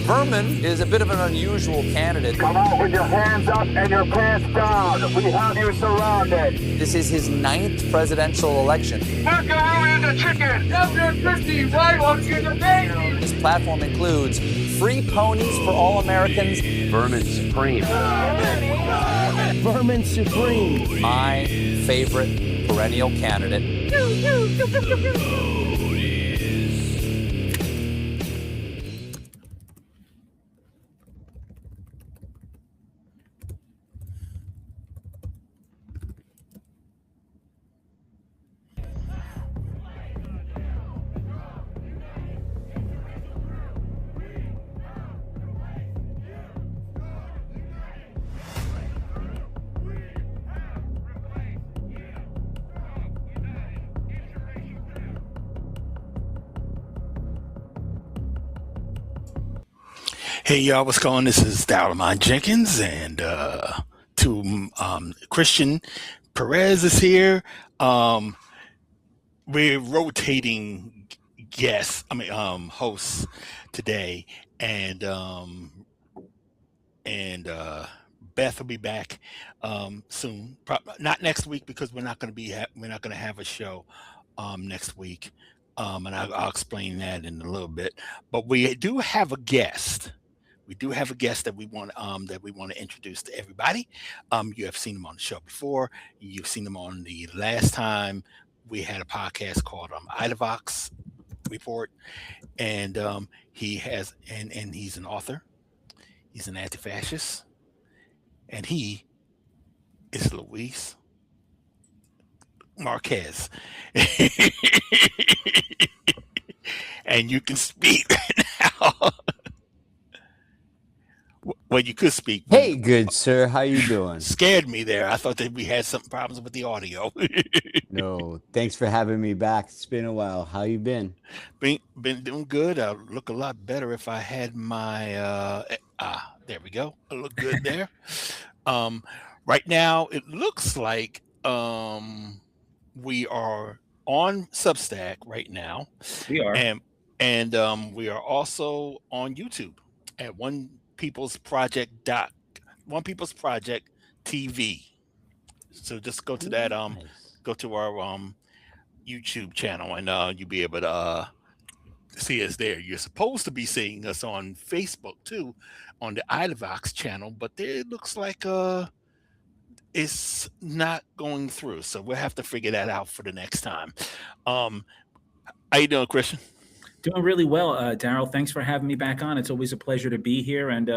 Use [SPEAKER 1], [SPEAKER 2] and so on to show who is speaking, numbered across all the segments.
[SPEAKER 1] Vermin is a bit of an unusual candidate.
[SPEAKER 2] Come out with your hands up and your pants down. We have you surrounded.
[SPEAKER 1] This is his 9th presidential election.
[SPEAKER 2] Macaroni the chicken. Governor Christie, why won't you debate me?
[SPEAKER 1] His platform includes free ponies for all Americans.
[SPEAKER 3] Vermin Supreme.
[SPEAKER 4] Vermin Supreme.
[SPEAKER 1] My favorite perennial candidate.
[SPEAKER 5] Hey y'all, what's going on? This is Lamont Jenkins, and Christian Perez is here. We're rotating hosts today, and Beth will be back soon. Not next week, because we're not going to have a show next week, and I'll explain that in a little bit. But we do have a guest. That we want to introduce to everybody. You have seen him on the show before. You've seen him on the last time we had a podcast called Antifascism Report, and he's an author. He's an anti-fascist, and he is Luis Marquez. And you can speak right now. Well, you could speak.
[SPEAKER 6] Hey, good sir. How you doing?
[SPEAKER 5] Scared me there. I thought that we had some problems with the audio.
[SPEAKER 6] No, thanks for having me back. It's been a while. How you been?
[SPEAKER 5] Been doing good. I look a lot better if I had my there we go. I look good there. Right now it looks like we are on Substack right now.
[SPEAKER 7] We are.
[SPEAKER 5] And we are also on YouTube at One People's Project TV. So just go to that
[SPEAKER 6] Nice.
[SPEAKER 5] go to our YouTube channel, and you'll be able to see us there. You're supposed to be seeing us on Facebook too, on the iDevox channel, but it looks like it's not going through. So we'll have to figure that out for the next time. How you doing, Christian?
[SPEAKER 7] Doing really well, Daryle. Thanks for having me back on. It's always a pleasure to be here, and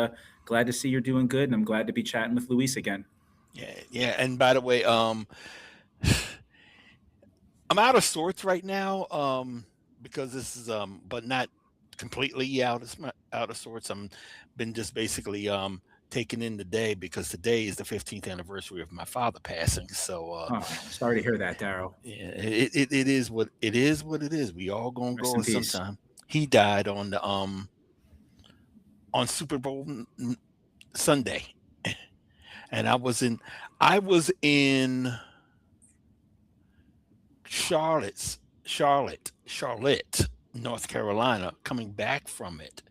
[SPEAKER 7] glad to see you're doing good. And I'm glad to be chatting with Luis again.
[SPEAKER 5] Yeah. And by the way, I'm out of sorts right now because this is but not completely out of sorts. I'm been just basically taking in the day, because today is the 15th anniversary of my father passing. So
[SPEAKER 7] sorry to hear that, Daryle.
[SPEAKER 5] Yeah, it is what it is. We all gonna
[SPEAKER 7] Rest
[SPEAKER 5] go
[SPEAKER 7] in
[SPEAKER 5] at
[SPEAKER 7] peace.
[SPEAKER 5] some time. He died on the on Super Bowl Sunday, and I was in Charlotte, North Carolina, coming back from it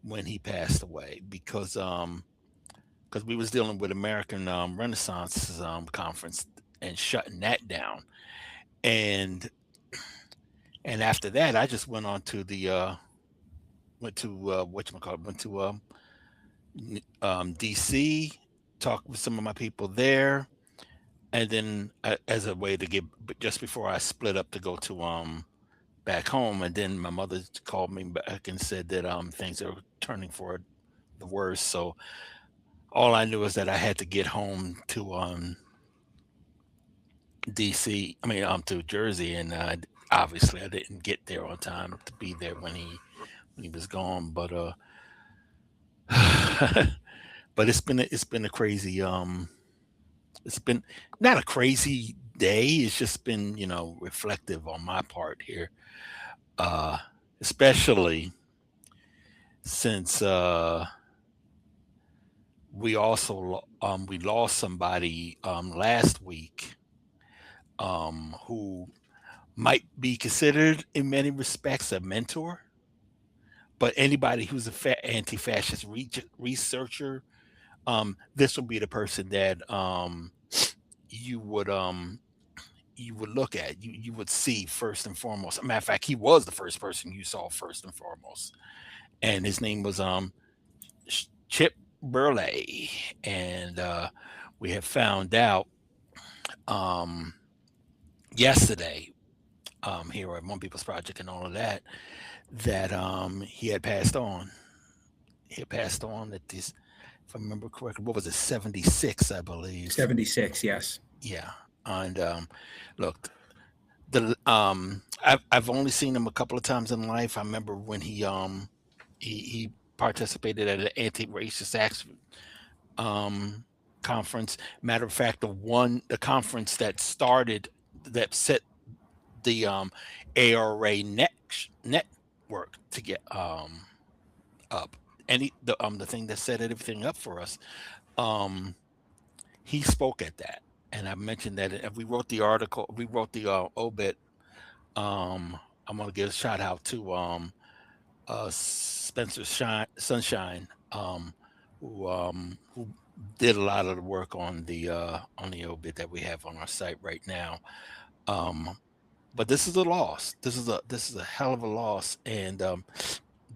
[SPEAKER 5] when he passed away, because we was dealing with American Renaissance conference and shutting that down, and after that I just went on to the DC, talked with some of my people there, and then as a way to get, just before I split up to go to back home, and then my mother called me back and said that things are turning for the worse. So all I knew is that I had to get home to DC. To Jersey, and obviously I didn't get there on time to be there when he was gone. But but it's been a crazy it's been not a crazy day. It's just been reflective on my part here, especially since we also we lost somebody last week who might be considered in many respects a mentor. but anybody who's a anti-fascist researcher, this will be the person that you would look at, you would see first and foremost. As a matter of fact, he was the first person you saw first and foremost, and his name was Chip Burley, and we have found out yesterday here at One People's Project and all of that he had passed on. He had passed on at this, if I remember correctly, what was it, 76, I believe.
[SPEAKER 7] 76, yes.
[SPEAKER 5] Yeah, and look, I've only seen him a couple of times in life. I remember when he participated at an anti-racist acts conference. Matter of fact, the conference that set the ARA network to get up, and the thing that set everything up for us. He spoke at that, and I mentioned that if we wrote the article, we wrote the obit. I'm gonna give a shout out to Spencer Sunshine, who did a lot of the work on the obit that we have on our site right now. But this is a loss. This is a hell of a loss, and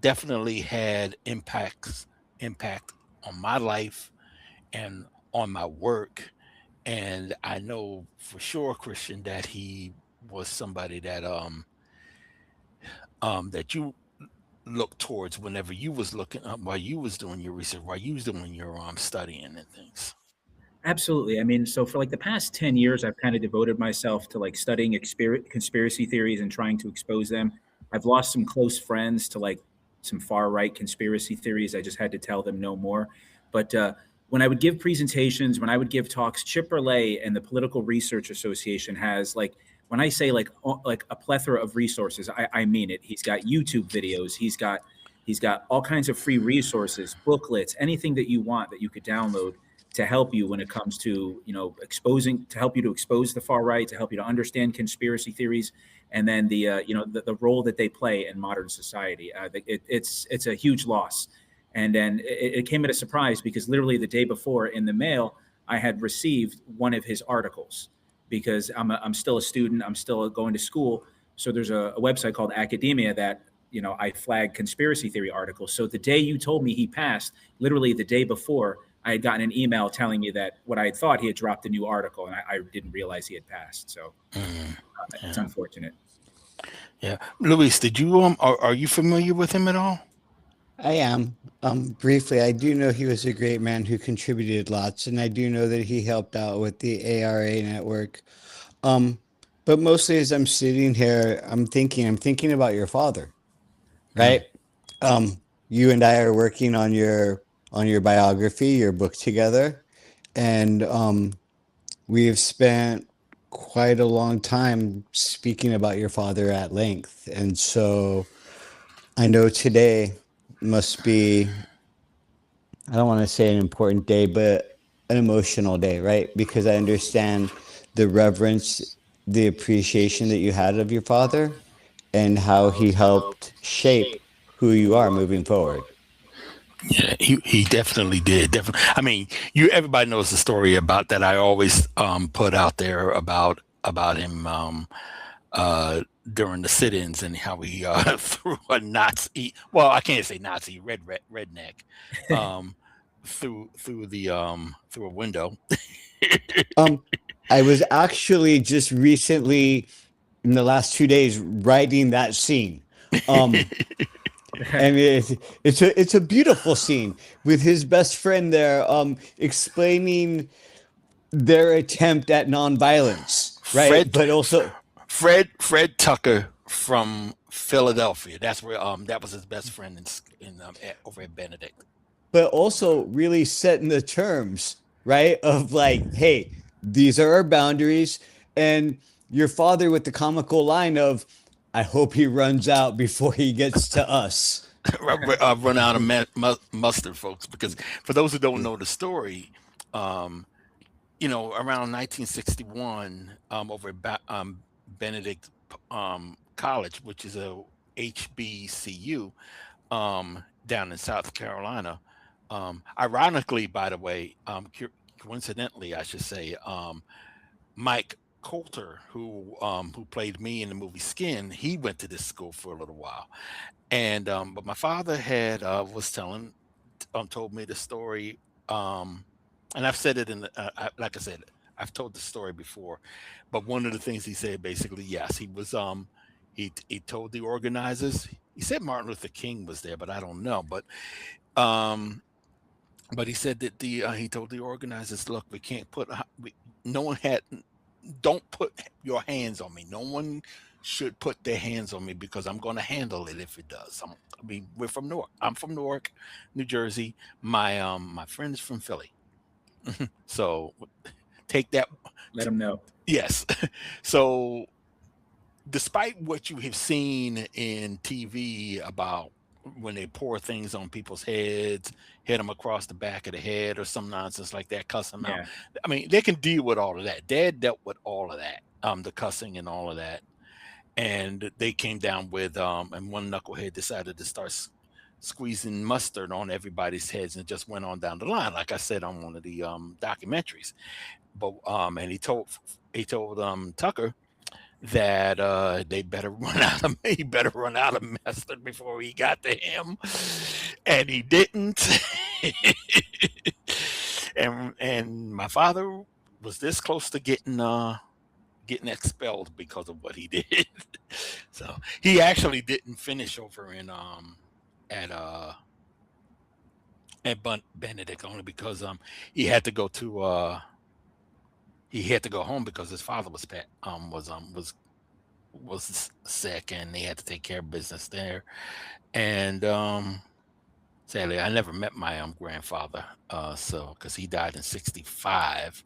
[SPEAKER 5] definitely had impact on my life and on my work. And I know for sure, Christian, that he was somebody that that you look towards whenever you was looking up, while you was doing your research, while you was doing your studying and things.
[SPEAKER 7] Absolutely. I mean, so for like the past 10 years, I've kind of devoted myself to like studying conspiracy theories and trying to expose them. I've lost some close friends to like some far right conspiracy theories. I just had to tell them no more. But when I would give presentations, when I would give talks, Chip Burley and the Political Research Association has, like, when I say like a plethora of resources, I mean it. He's got YouTube videos. He's got all kinds of free resources, booklets, anything that you want that you could download to help you when it comes to, to help you to expose the far right, to help you to understand conspiracy theories, and then the role that they play in modern society. It's a huge loss. And then it came at a surprise because literally the day before in the mail, I had received one of his articles because I'm still a student. I'm still going to school. So there's a website called Academia that, I flag conspiracy theory articles. So the day you told me he passed, literally the day before, I had gotten an email telling me that what I had thought he had dropped a new article, and I didn't realize he had passed. So it's unfortunate.
[SPEAKER 5] Yeah, Luis, did you are you familiar with him at all?
[SPEAKER 6] I am. Briefly, I do know he was a great man who contributed lots, and I do know that he helped out with the ARA network. But mostly as I'm sitting here, I'm thinking about your father, right? You and I are working on your biography, your book together, and we've spent quite a long time speaking about your father at length. And so I know today must be, I don't want to say an important day, but an emotional day, right? Because I understand the reverence, the appreciation that you had of your father and how he helped shape who you are moving forward.
[SPEAKER 5] Yeah, he definitely did. Definitely. I mean, everybody knows the story about that. I always put out there about him during the sit-ins and how he threw a Nazi. Well, I can't say Nazi, redneck, through a window.
[SPEAKER 6] I was actually just recently, in the last 2 days, writing that scene. And it's a beautiful scene with his best friend there, explaining their attempt at nonviolence, right? But also
[SPEAKER 5] Fred Tucker from Philadelphia. That's where that was his best friend over at Benedict.
[SPEAKER 6] But also really setting the terms, right? Of like, hey, these are our boundaries, and your father with the comical line of, I hope he runs out before he gets to us.
[SPEAKER 5] Run out of mustard, folks, because for those who don't know the story, around 1961, over at Benedict College, which is a HBCU, down in South Carolina. Ironically, by the way, coincidentally, I should say, Mike Coulter, who played me in the movie Skin, he went to this school for a little while, and but my father had told me the story, and I've said it in the like I said, I've told the story before, but one of the things he said basically, yes, he was he told the organizers, he said Martin Luther King was there, but I don't know, um but he said that he told the organizers, look, we can't put no one had don't put your hands on me. No one should put their hands on me because I'm going to handle it if it does. I mean, we're from Newark. I'm from Newark, New Jersey. My friend is from Philly. So take that.
[SPEAKER 7] Let them know.
[SPEAKER 5] Yes. So despite what you have seen in TV about when they pour things on people's heads, hit them across the back of the head or some nonsense like that, cuss them out. I mean, they can deal with all of that. Dad dealt with all of that, the cussing and all of that. And they came down with, and one knucklehead decided to start squeezing mustard on everybody's heads and just went on down the line, like I said on one of the documentaries. But and he told Tucker that they better run out of he better run out of mustard before he got to him, and he didn't. and my father was this close to getting expelled because of what he did. So he actually didn't finish over in at Benedict, only because he had to go to he had to go home because his father was sick, and they had to take care of business there. And sadly, I never met my grandfather, so because he died in '65,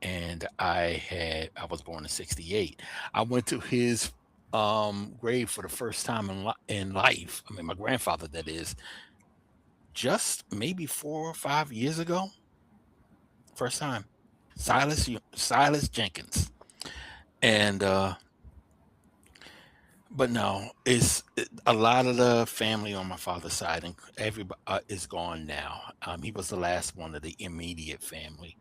[SPEAKER 5] and I was born in '68. I went to his grave for the first time in life. I mean, my grandfather, that is, just maybe 4 or 5 years ago. First time. Silas Jenkins. And but no, a lot of the family on my father's side, and everybody is gone now. He was the last one of the immediate family,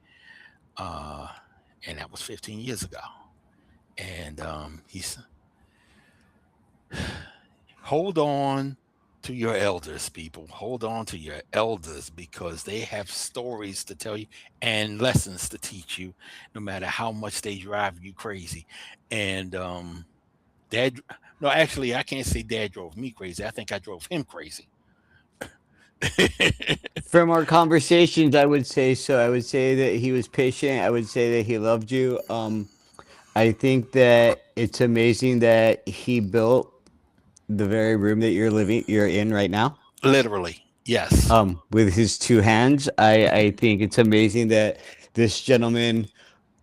[SPEAKER 5] and that was 15 years ago. And he's hold on to your elders, people. Hold on to your elders, because they have stories to tell you and lessons to teach you, no matter how much they drive you crazy. And Dad, no, actually, I can't say Dad drove me crazy. I think I drove him crazy.
[SPEAKER 6] From our conversations, I would say so. I would say that he was patient. I would say that he loved you. I think that it's amazing that he built the very room that you're in right now.
[SPEAKER 5] Literally, yes.
[SPEAKER 6] With his two hands. I think it's amazing that this gentleman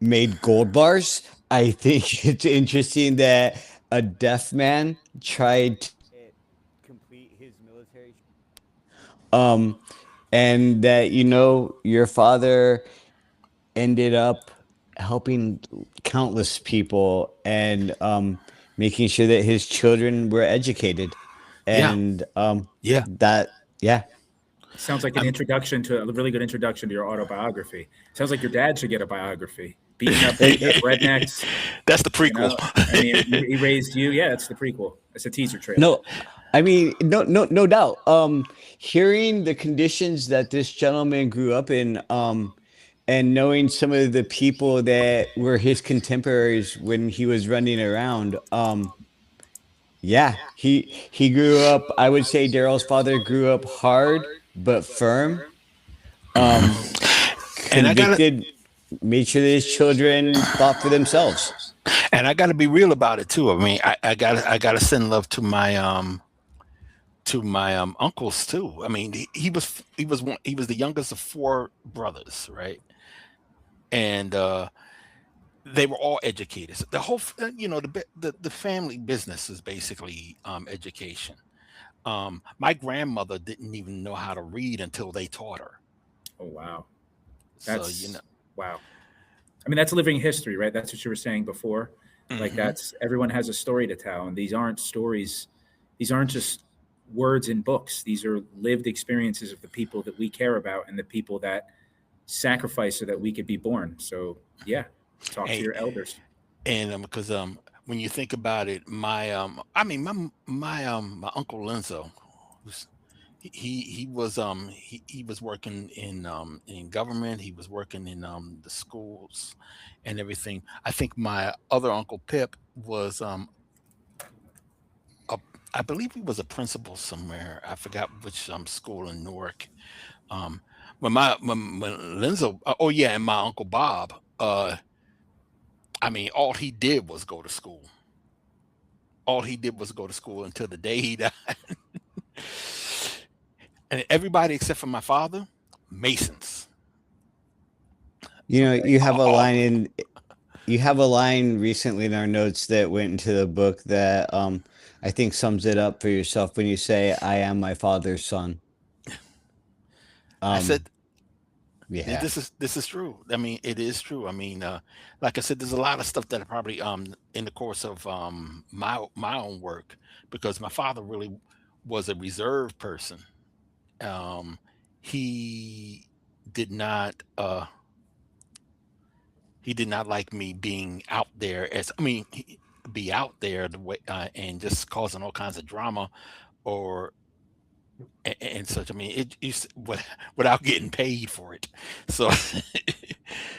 [SPEAKER 6] made gold bars. I think it's interesting that a deaf man tried to complete his military. And that, your father ended up helping countless people and making sure that his children were educated. And
[SPEAKER 5] yeah.
[SPEAKER 7] Sounds like a really good introduction to your autobiography. Sounds like your dad should get a biography. Beating up rednecks.
[SPEAKER 5] That's the prequel.
[SPEAKER 7] I mean, he raised you. Yeah, it's the prequel. It's a teaser trailer.
[SPEAKER 6] No, I mean, no doubt. Hearing the conditions that this gentleman grew up in, and knowing some of the people that were his contemporaries when he was running around, he grew up. I would say Daryle's father grew up hard but firm. Convicted, made sure that his children thought for themselves.
[SPEAKER 5] And I got to be real about it too. I mean, I got to send love to my uncles too. I mean, he was the youngest of 4 brothers, right? And they were all educators. The whole, the family business is basically education. My grandmother didn't even know how to read until they taught her.
[SPEAKER 7] Oh wow,
[SPEAKER 5] wow.
[SPEAKER 7] I mean, that's living history, right? That's what you were saying before. Mm-hmm. Like everyone has a story to tell, and these aren't stories. These aren't just words in books. These are lived experiences of the people that we care about and the people that sacrifice so that we could be born. So yeah, talk to your elders.
[SPEAKER 5] And because when you think about it, my my uncle Lenzo, who's, he was working in government. He was working in the schools and everything. I think my other uncle Pip was I believe he was a principal somewhere. I forgot which school in Newark. When Lenzo, oh yeah, and my uncle Bob. I mean, all he did was go to school. All he did was go to school until the day he died. And everybody except for my father, Masons.
[SPEAKER 6] You know, you have a line recently in our notes that went into the book that I think sums it up for yourself when you say, "I am my father's son."
[SPEAKER 5] I said,
[SPEAKER 6] yeah,
[SPEAKER 5] this is true. I mean, it is true. I mean, like I said, there's a lot of stuff that I probably in the course of my own work, because my father really was a reserved person. He did not like me being out there be out there the way and just causing all kinds of drama or and such. I mean, it's without getting paid for it. So,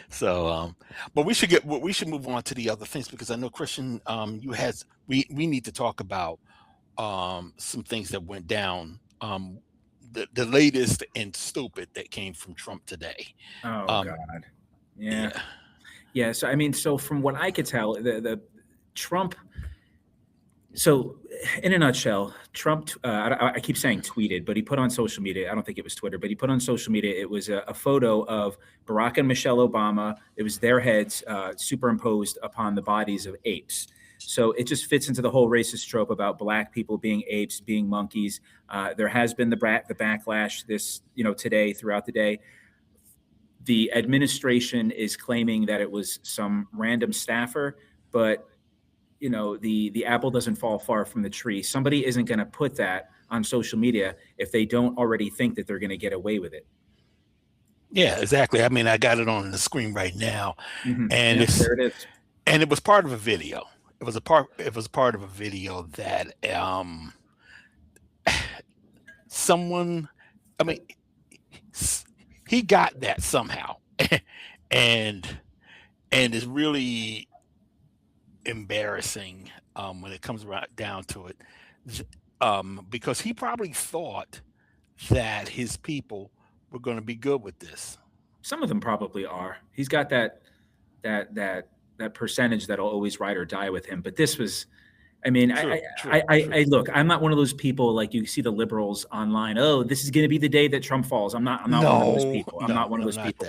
[SPEAKER 5] so, but we should move on to the other things, because I know Christian, we need to talk about some things that went down. The latest and stupid that came from Trump today.
[SPEAKER 7] Oh God, yeah. So I mean, so from what I could tell, the Trump. So, in a nutshell, Trump, I keep saying tweeted, but he put on social media. I don't think it was Twitter, but he put on social media. It was a photo of Barack and Michelle Obama. It was their heads superimposed upon the bodies of apes. So it just fits into the whole racist trope about black people being apes, being monkeys. There has been the backlash today, throughout the day. The administration is claiming that it was some random staffer, but the apple doesn't fall far from the tree. Somebody isn't going to put that on social media if they don't already think that they're going to get away with it.
[SPEAKER 5] Yeah, exactly. I mean, I got it on the screen right now, and
[SPEAKER 7] there it is.
[SPEAKER 5] And it was part of a video. It was part of a video that someone, I mean, he got that somehow, and it's really embarrassing when it comes down to it, because he probably thought that his people were going to be good with this.
[SPEAKER 7] Some of them probably are. He's got that percentage that'll always ride or die with him. But this was, I mean, true. I look, I'm not one of those people like you see the liberals online. Oh, this is going to be the day that Trump falls. I'm not one of those people. I'm not one of those people.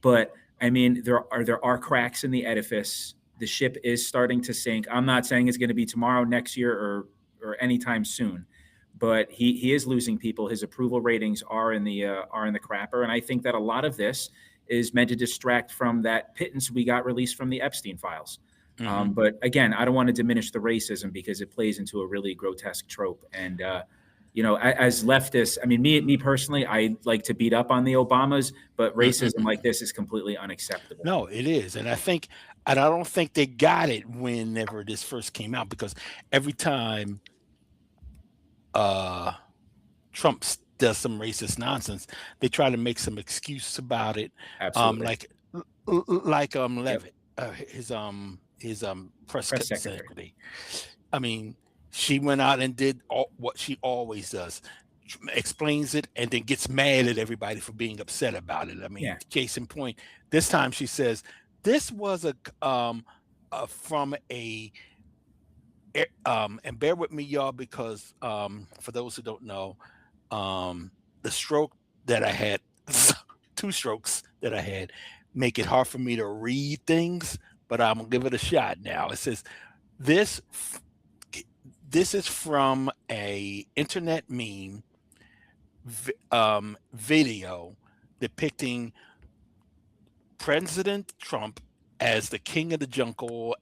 [SPEAKER 7] But I mean, there are cracks in the edifice. The ship is starting to sink. I'm not saying it's going to be tomorrow, next year, or anytime soon, but he is losing people. His approval ratings are in the crapper, and I think that a lot of this is meant to distract from that pittance we got released from the Epstein files. Mm-hmm. But again, I don't want to diminish the racism because it plays into a really grotesque trope. And as leftists, I mean, me personally, I like to beat up on the Obamas, but racism like this is completely unacceptable.
[SPEAKER 5] No, it is, and I don't think they got it whenever this first came out, because every time Trump does some racist nonsense, they try to make some excuse about it.
[SPEAKER 7] Absolutely.
[SPEAKER 5] Like Levitt, his press secretary. I mean, she went out and did what she always does, explains it, and then gets mad at everybody for being upset about it. I mean, Case in point, this time she says this was from a and bear with me, y'all, because for those who don't know, the stroke that I had, 2 strokes that I had, make it hard for me to read things, but I'm gonna give it a shot now. It says this is from a internet meme video depicting President Trump as the king of the jungle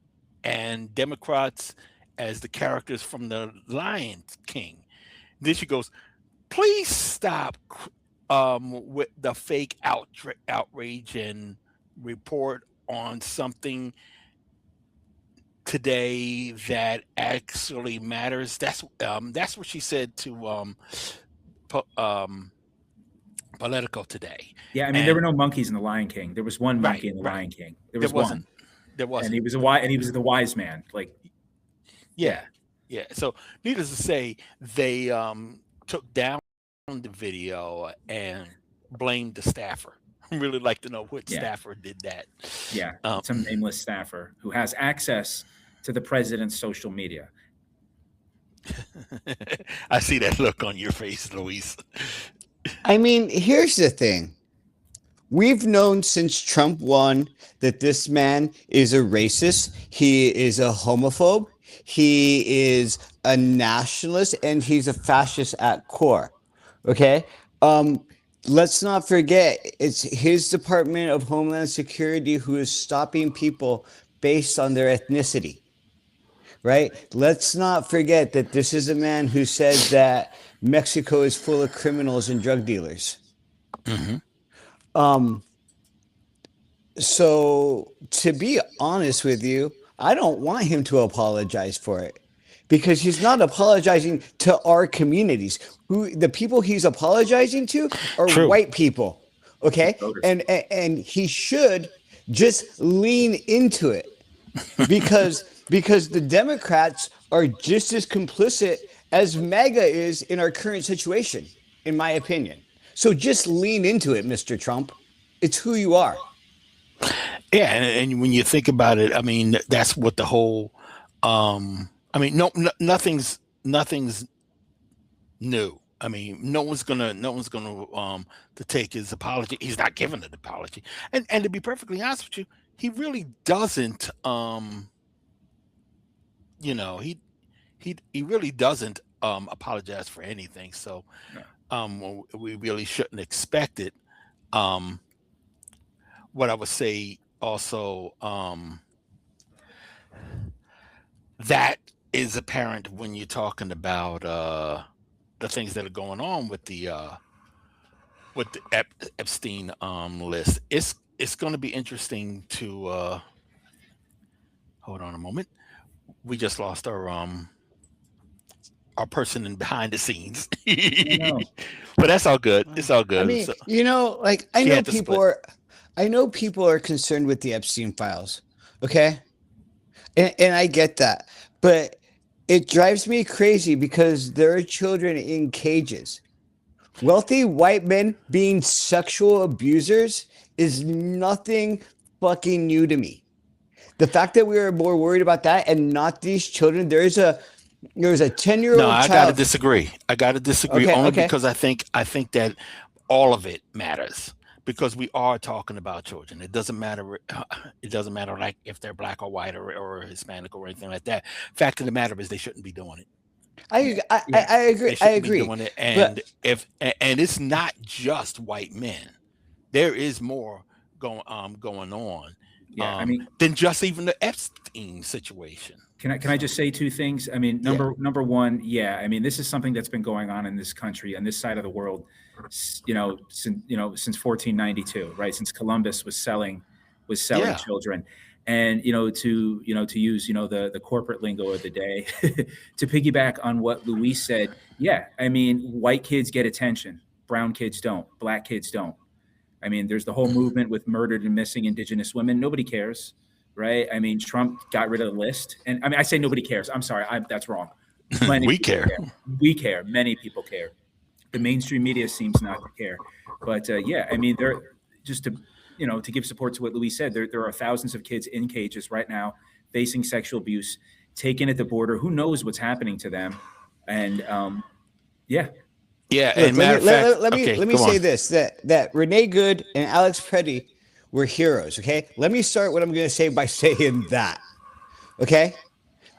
[SPEAKER 5] and Democrats as the characters from the Lion King. Then she goes, please stop with the fake outrage and report on something today that actually matters. That's what she said to Politico today.
[SPEAKER 7] Yeah, I mean, there were no monkeys in The Lion King. There was one monkey in The Lion King. There was one.
[SPEAKER 5] There wasn't.
[SPEAKER 7] And he was the wise man. Like,
[SPEAKER 5] yeah. So needless to say, they took down the video and blamed the staffer. I'd really like to know what staffer did that.
[SPEAKER 7] Yeah, some nameless staffer who has access to the president's social media.
[SPEAKER 5] I see that look on your face, Luis.
[SPEAKER 6] I mean, here's the thing. We've known since Trump won that this man is a racist. He is a homophobe. He is a nationalist, and he's a fascist at core. Okay? Let's not forget, it's his Department of Homeland Security who is stopping people based on their ethnicity. Right? Let's not forget that this is a man who said that Mexico is full of criminals and drug dealers.
[SPEAKER 5] Mm-hmm.
[SPEAKER 6] So to be honest with you, I don't want him to apologize for it, because he's not apologizing to our communities. The people he's apologizing to are white people. Okay. And he should just lean into it, because the Democrats are just as complicit as MAGA is in our current situation, in my opinion. So just lean into it, Mr. Trump. It's who you are.
[SPEAKER 5] Yeah, and when you think about it, I mean, that's what the whole. I mean, nothing's new. I mean, no one's gonna to take his apology. He's not giving an apology, and to be perfectly honest with you, he really doesn't. You know, he really doesn't apologize for anything. So, we really shouldn't expect it. What I would say also, that is apparent when you're talking about the things that are going on with the Epstein list. It's going to be interesting to hold on a moment. We just lost our person in behind the scenes. But that's all good. It's all good.
[SPEAKER 6] I mean,
[SPEAKER 5] so,
[SPEAKER 6] I know people are concerned with the Epstein files. Okay. And I get that, but it drives me crazy because there are children in cages. Wealthy white men being sexual abusers is nothing fucking new to me. The fact that we are more worried about that and not these children, there's a 10-year-old
[SPEAKER 5] no,
[SPEAKER 6] child.
[SPEAKER 5] I gotta disagree. Only
[SPEAKER 6] okay.
[SPEAKER 5] because I think that all of it matters, because we are talking about children. It doesn't matter. It doesn't matter like if they're black or white or Hispanic or anything like that. Fact of the matter is they shouldn't be doing it.
[SPEAKER 6] I agree. I agree.
[SPEAKER 5] Be doing it. And and it's not just white men. There is more going on.
[SPEAKER 7] Yeah, I mean,
[SPEAKER 5] than just even the Epstein situation.
[SPEAKER 7] Can I just say two things? I mean, number one, I mean, this is something that's been going on in this country, on this side of the world, since 1492, right? Since Columbus was selling children, and to use the corporate lingo of the day, to piggyback on what Luis said. Yeah, I mean, white kids get attention, brown kids don't, black kids don't. I mean, there's the whole movement with murdered and missing Indigenous women. Nobody cares, right? I mean, Trump got rid of the list. And I mean, I say nobody cares. I'm sorry. That's wrong.
[SPEAKER 5] We care.
[SPEAKER 7] We care. Many people care. The mainstream media seems not to care. But I mean, they're just to give support to what Luis said, there are thousands of kids in cages right now facing sexual abuse, taken at the border. Who knows what's happening to them? And
[SPEAKER 5] Yeah,
[SPEAKER 6] look,
[SPEAKER 5] and
[SPEAKER 6] let me say this, that Renee Good and Alex Preddy were heroes, okay? Let me start what I'm going to say by saying that, okay?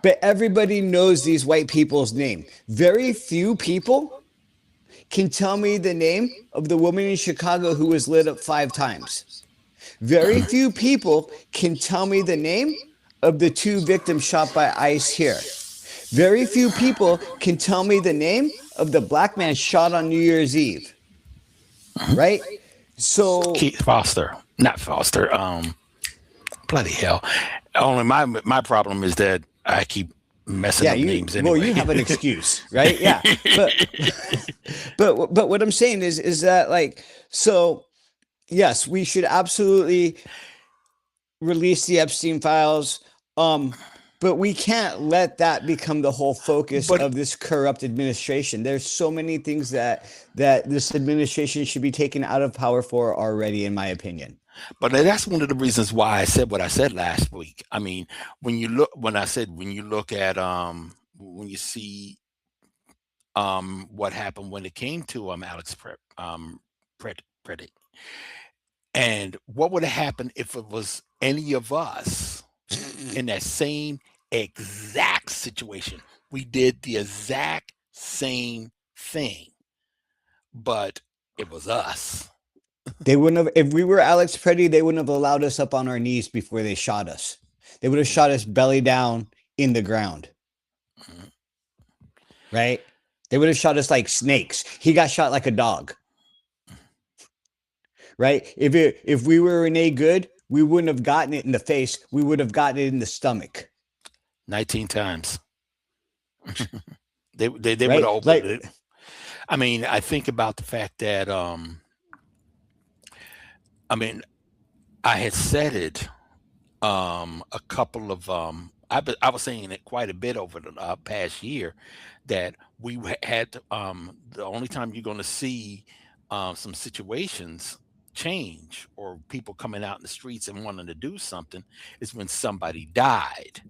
[SPEAKER 6] But everybody knows these white people's name. Very few people can tell me the name of the woman in Chicago who was lit up 5 times. Very few people can tell me the name of the 2 victims shot by ICE here. Very few people can tell me the name of the black man shot on New Year's Eve, right? So
[SPEAKER 5] Keith Foster, not Foster. Bloody hell. Only my problem is that I keep messing up names anyway.
[SPEAKER 6] Well, you have an excuse, right? Yeah. But what I'm saying is that, like, so yes, we should absolutely release the Epstein files. But we can't let that become the whole focus of this corrupt administration. There's so many things that this administration should be taken out of power for already, in my opinion.
[SPEAKER 5] But that's one of the reasons why I said what I said last week. I mean, when you look at when you see what happened when it came to Alex Preddick, and what would have happened if it was any of us in that same exact situation. We did the exact same thing, but it was us.
[SPEAKER 6] They wouldn't have, if we were Alex Preddy, they wouldn't have allowed us up on our knees before they shot us. They would have shot us belly down in the ground. Right? They would have shot us like snakes. He got shot like a dog. Right? If we were Renee Good, we wouldn't have gotten it in the face. We would have gotten it in the stomach.
[SPEAKER 5] 19 times. they would have opened it. I mean, I think about the fact that I mean, I had said it a couple of I was saying it quite a bit over the past year, that we had the only time you're going to see some situations change or people coming out in the streets and wanting to do something is when somebody died.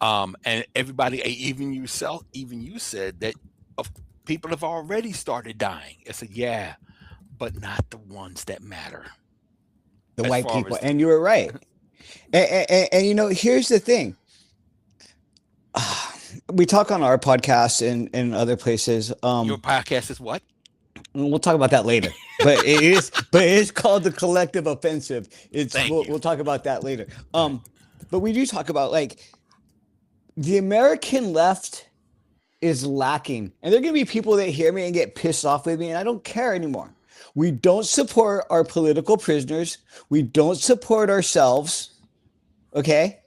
[SPEAKER 5] And everybody, even you said that people have already started dying. I said, yeah, but not the ones that matter.
[SPEAKER 6] The white people. And you were right. And you know, here's the thing. We talk on our podcast and other places.
[SPEAKER 5] Your podcast is what?
[SPEAKER 6] We'll talk about that later. But it is called The Collective Offensive. We'll talk about that later. But we do talk about, like, the American left is lacking. And there are going to be people that hear me and get pissed off with me, and I don't care anymore. We don't support our political prisoners. We don't support ourselves. Okay?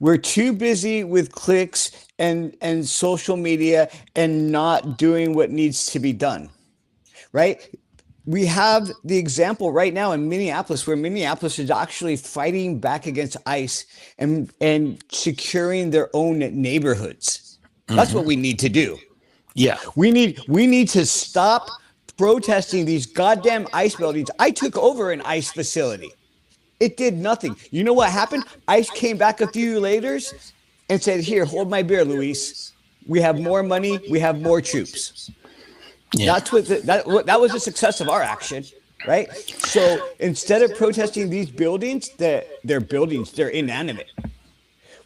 [SPEAKER 6] We're too busy with clicks and social media and not doing what needs to be done. Right? We have the example right now in Minneapolis, where Minneapolis is actually fighting back against ICE and securing their own neighborhoods. That's what we need to do.
[SPEAKER 5] Yeah.
[SPEAKER 6] We need to stop protesting these goddamn ICE buildings. I took over an ICE facility. It did nothing. You know what happened? ICE came back a few later and said, "Here, hold my beer, Luis. We have more money. We have more troops." Yeah. That's that was the success of our action, right? So instead of protesting these buildings, they're buildings, they're inanimate.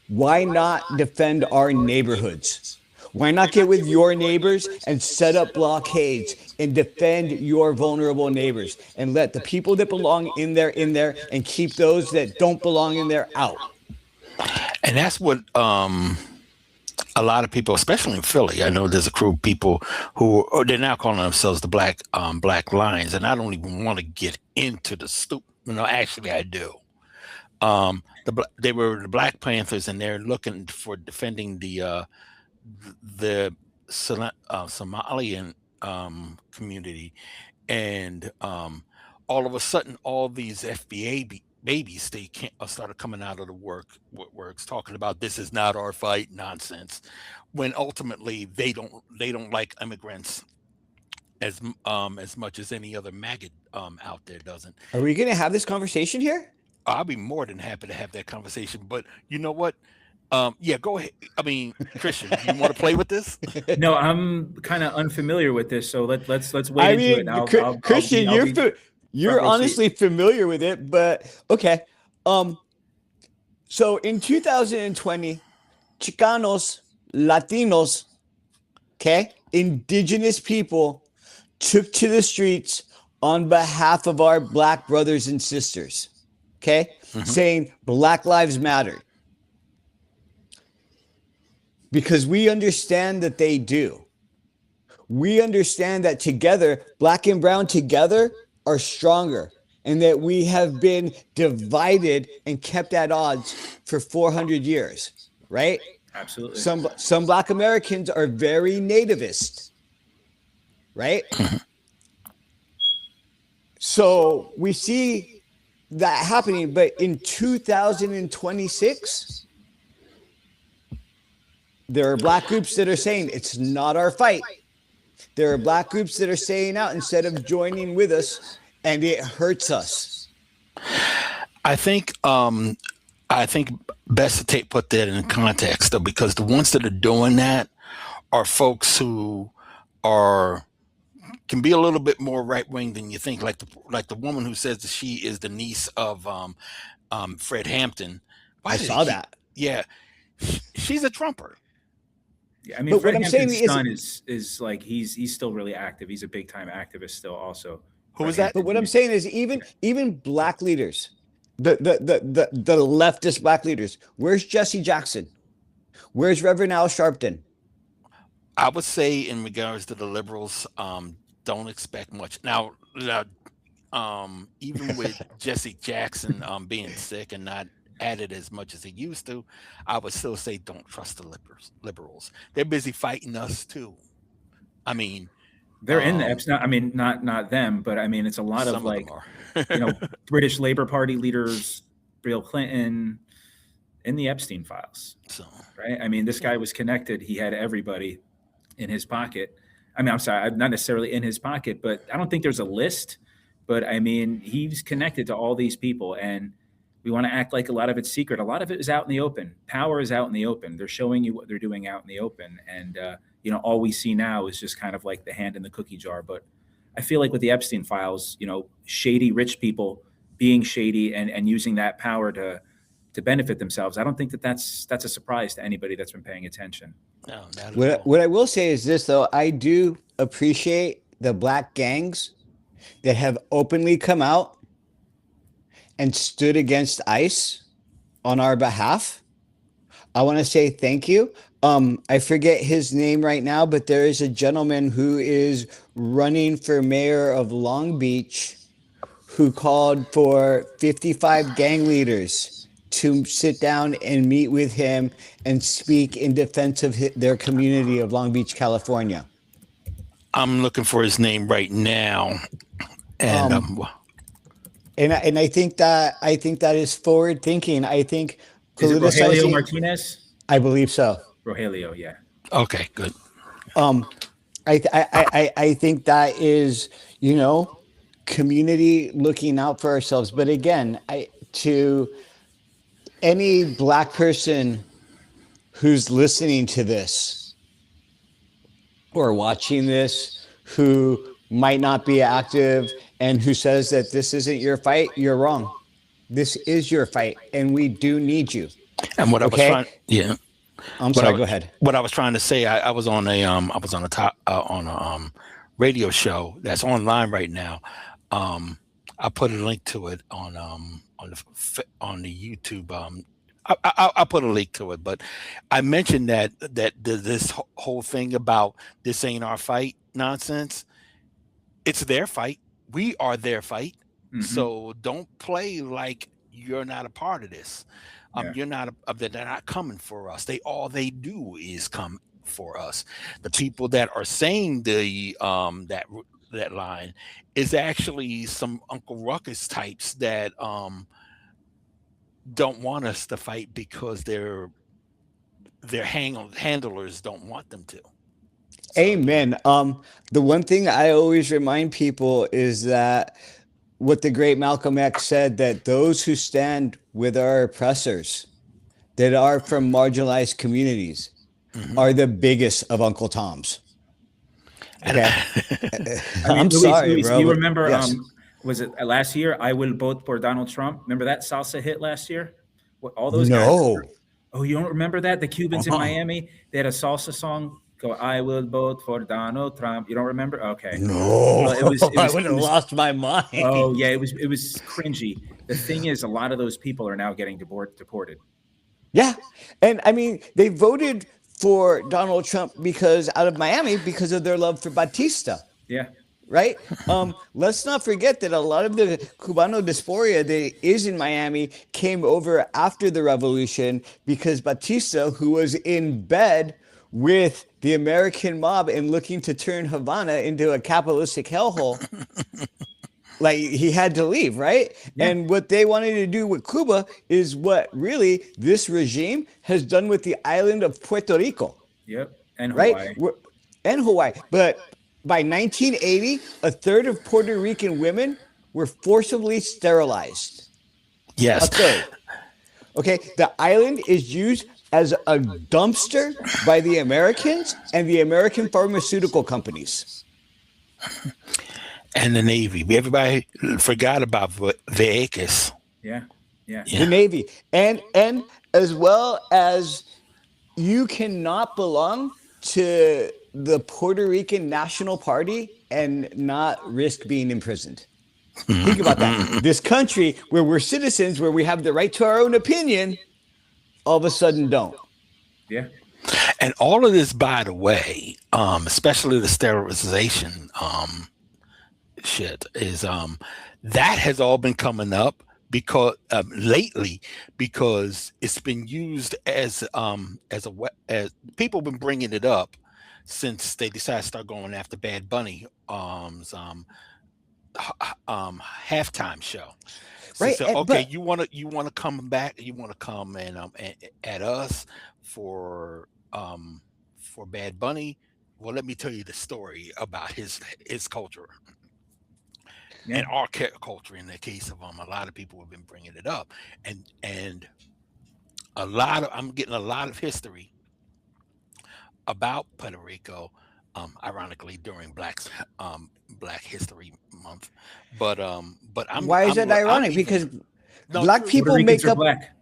[SPEAKER 6] Why not defend our neighborhoods? Why not get with your neighbors and set up blockades and defend your vulnerable neighbors and let the people that belong in there, and keep those that don't belong in there out?
[SPEAKER 5] And that's what a lot of people, especially in Philly, I know there's a crew of people who they're now calling themselves the Black Lions, and I don't even want to get into the stupid. Actually, I do. They were the Black Panthers, and they're looking for defending the Somalian community, and all of a sudden, all these FBA babies started coming out of the works talking about this is not our fight nonsense, when ultimately they don't like immigrants as much as any other maggot out there doesn't.
[SPEAKER 6] Are we going to have this conversation here?
[SPEAKER 5] I'll be more than happy to have that conversation, but you know what? Yeah, go ahead. I mean, Christian, you want to play with this?
[SPEAKER 7] No, I'm kind of unfamiliar with this, so let's wait into it.
[SPEAKER 6] Christian, you're honestly familiar with it, but okay. So in 2020, Chicanos, Latinos, okay, indigenous people took to the streets on behalf of our Black brothers and sisters, okay, saying Black Lives Matter. Because we understand that they do. we understand that together, black and brown together are stronger, and that we have been divided and kept at odds for 400 years, right?
[SPEAKER 7] Absolutely.
[SPEAKER 6] Some black Americans are very nativist, right? So we see that happening, but in 2026, there are black groups that are saying it's not our fight. There are black groups that are saying out instead of joining with us, and it hurts us.
[SPEAKER 5] I think best to put that in context, though, because the ones that are doing that are folks who can be a little bit more right wing than you think. Like the woman who says that she is the niece of Fred Hampton.
[SPEAKER 6] I saw that.
[SPEAKER 5] Yeah, she's a Trumper.
[SPEAKER 7] Yeah, I mean,
[SPEAKER 6] But
[SPEAKER 7] Fred
[SPEAKER 6] what I'm saying
[SPEAKER 7] Hampton's son is like he's still really active. He's a big time activist still. Also,
[SPEAKER 5] Who is that?
[SPEAKER 6] But what I'm saying is even black leaders, the leftist black leaders. Where's Jesse Jackson? Where's Reverend Al Sharpton?
[SPEAKER 5] I would say in regards to the liberals, don't expect much. Now, even with Jesse Jackson being sick and not added as much as he used to, I would still say don't trust the liberals. They're busy fighting us too. I mean,
[SPEAKER 7] they're in the Epstein. I mean, not them, but I mean, it's a lot of like, British Labor Party leaders, Bill Clinton, in the Epstein files.
[SPEAKER 5] So,
[SPEAKER 7] right. I mean, this guy was connected. He had everybody in his pocket. I mean, I'm sorry, not necessarily in his pocket, but I don't think there's a list. But I mean, he's connected to all these people, and we want to act like a lot of it's secret. A lot of it is out in the open. Power is out in the open. They're showing you what they're doing out in the open. And, all we see now is just kind of like the hand in the cookie jar. But I feel like with the Epstein files, shady rich people being shady and using that power to benefit themselves. I don't think that's a surprise to anybody that's been paying attention.
[SPEAKER 5] no,
[SPEAKER 6] What I will say is this, though. I do appreciate the black gangs that have openly come out and stood against ICE on our behalf. I want to say thank you. I forget his name right now, but there is a gentleman who is running for mayor of Long Beach who called for 55 gang leaders to sit down and meet with him and speak in defense of their community of Long Beach, California.
[SPEAKER 5] I'm looking for his name right now, and
[SPEAKER 6] And I think that is forward thinking. I think
[SPEAKER 7] Is it Rogelio Martinez?
[SPEAKER 6] I believe so.
[SPEAKER 7] Rogelio, yeah.
[SPEAKER 5] okay, good.
[SPEAKER 6] I think that is, community looking out for ourselves. But again, to any black person who's listening to this or watching this, who might not be active and who says that this isn't your fight, you're wrong. This is your fight, and we do need you.
[SPEAKER 5] And what I was trying,
[SPEAKER 6] I'm sorry. Go ahead.
[SPEAKER 5] What I was trying to say, I was on a radio show that's online right now. I put a link to it on the YouTube. I'll put a link to it, but I mentioned that this whole thing about this ain't our fight nonsense. It's their fight. We are their fight. Mm-hmm. So don't play like you're not a part of this. You're not. They're not coming for us. All they do is come for us. The people that are saying that line is actually some Uncle Ruckus types that don't want us to fight because their handlers don't want them to. So.
[SPEAKER 6] Amen. The one thing I always remind people is that what the great Malcolm X said, that those who stand with our oppressors that are from marginalized communities are the biggest of Uncle Toms. Okay. I'm sorry,
[SPEAKER 7] Luis,
[SPEAKER 6] bro.
[SPEAKER 7] You remember,
[SPEAKER 6] yes.
[SPEAKER 7] Was it last year? I will vote for Donald Trump. Remember that salsa hit last year? All those
[SPEAKER 6] guys.
[SPEAKER 7] Oh, you don't remember that? The Cubans in Miami, they had a salsa song. Go, I will vote for Donald Trump. You don't remember? Okay.
[SPEAKER 6] No, I would have lost my mind.
[SPEAKER 7] Oh yeah, it was cringy. The thing is, a lot of those people are now getting deported.
[SPEAKER 6] Yeah, and I mean, they voted for Donald Trump because out of Miami because of their love for Batista.
[SPEAKER 7] Yeah.
[SPEAKER 6] Right. Let's not forget that a lot of the Cubano diaspora that is in Miami came over after the revolution because Batista, who was in bed with the American mob and looking to turn Havana into a capitalistic hellhole, like he had to leave, right?
[SPEAKER 7] Yeah.
[SPEAKER 6] And what they wanted to do with Cuba is what really this regime has done with the island of Puerto Rico.
[SPEAKER 7] Yep. And
[SPEAKER 6] Right?
[SPEAKER 7] Hawaii.
[SPEAKER 6] And Hawaii. But by 1980, a third of Puerto Rican women were forcibly sterilized.
[SPEAKER 5] Yes.
[SPEAKER 6] A third. Okay, the island is used as a dumpster by the Americans and the American pharmaceutical companies.
[SPEAKER 5] And the Navy. Everybody forgot about Vegas.
[SPEAKER 7] Yeah. Yeah.
[SPEAKER 6] The Navy. And as well as you cannot belong to the Puerto Rican National Party and not risk being imprisoned. Think about that. This country where we're citizens, where we have the right to our own opinion, all of a sudden don't.
[SPEAKER 7] Yeah.
[SPEAKER 5] And all of this, by the way, especially the sterilization shit, is that has all been coming up because lately, because it's been used as people have been bringing it up since they decided to start going after Bad Bunny halftime show. So,
[SPEAKER 6] Right.
[SPEAKER 5] okay, you want to come back, you want to come and at us for Bad Bunny. Well, let me tell you the story about his culture. Yeah. And our culture, in the case of a lot of people have been bringing it up, and I'm getting a lot of history about Puerto Rico, ironically during Black History Month, but
[SPEAKER 6] why is that ironic? Because black people
[SPEAKER 7] Puerto
[SPEAKER 6] make
[SPEAKER 7] are
[SPEAKER 6] up
[SPEAKER 7] black.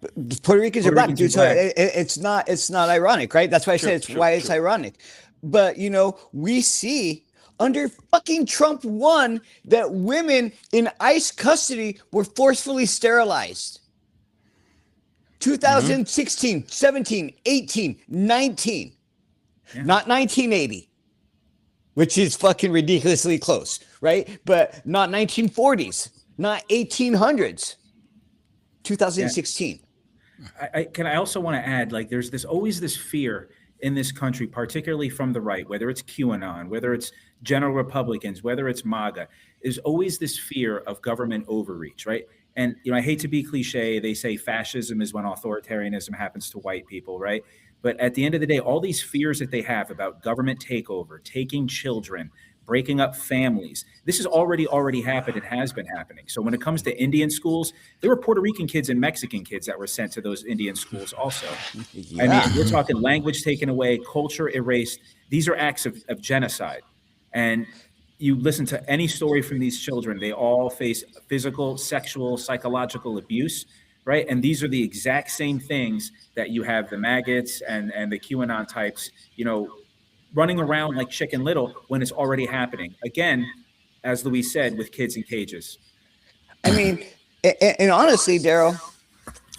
[SPEAKER 6] Puerto Ricans are black, dude. So
[SPEAKER 7] black.
[SPEAKER 6] it's not ironic, right? That's why I say it's ironic. But we see under fucking Trump 1 that women in ICE custody were forcefully sterilized. 2016, 17, 18, 19. Yeah. Not 1980, which is fucking ridiculously close, right? But not 1940s, not 1800s, 2016.
[SPEAKER 7] Yeah. I also want to add, like, there's always this fear in this country, particularly from the right, whether it's QAnon, whether it's general Republicans, whether it's MAGA, is always this fear of government overreach, right? And, I hate to be cliche, they say fascism is when authoritarianism happens to white people, right? But at the end of the day, all these fears that they have about government takeover, taking children, breaking up families, this has already happened. It has been happening. So when it comes to Indian schools, there were Puerto Rican kids and Mexican kids that were sent to those Indian schools also. Yeah. I mean, we're talking language taken away, culture erased. These are acts of genocide. And you listen to any story from these children, they all face physical, sexual, psychological abuse, right? And these are the exact same things that you have the maggots and the QAnon types, running around like Chicken Little when it's already happening. Again, as Luis said, with kids in cages.
[SPEAKER 6] I mean, and honestly, Daryle,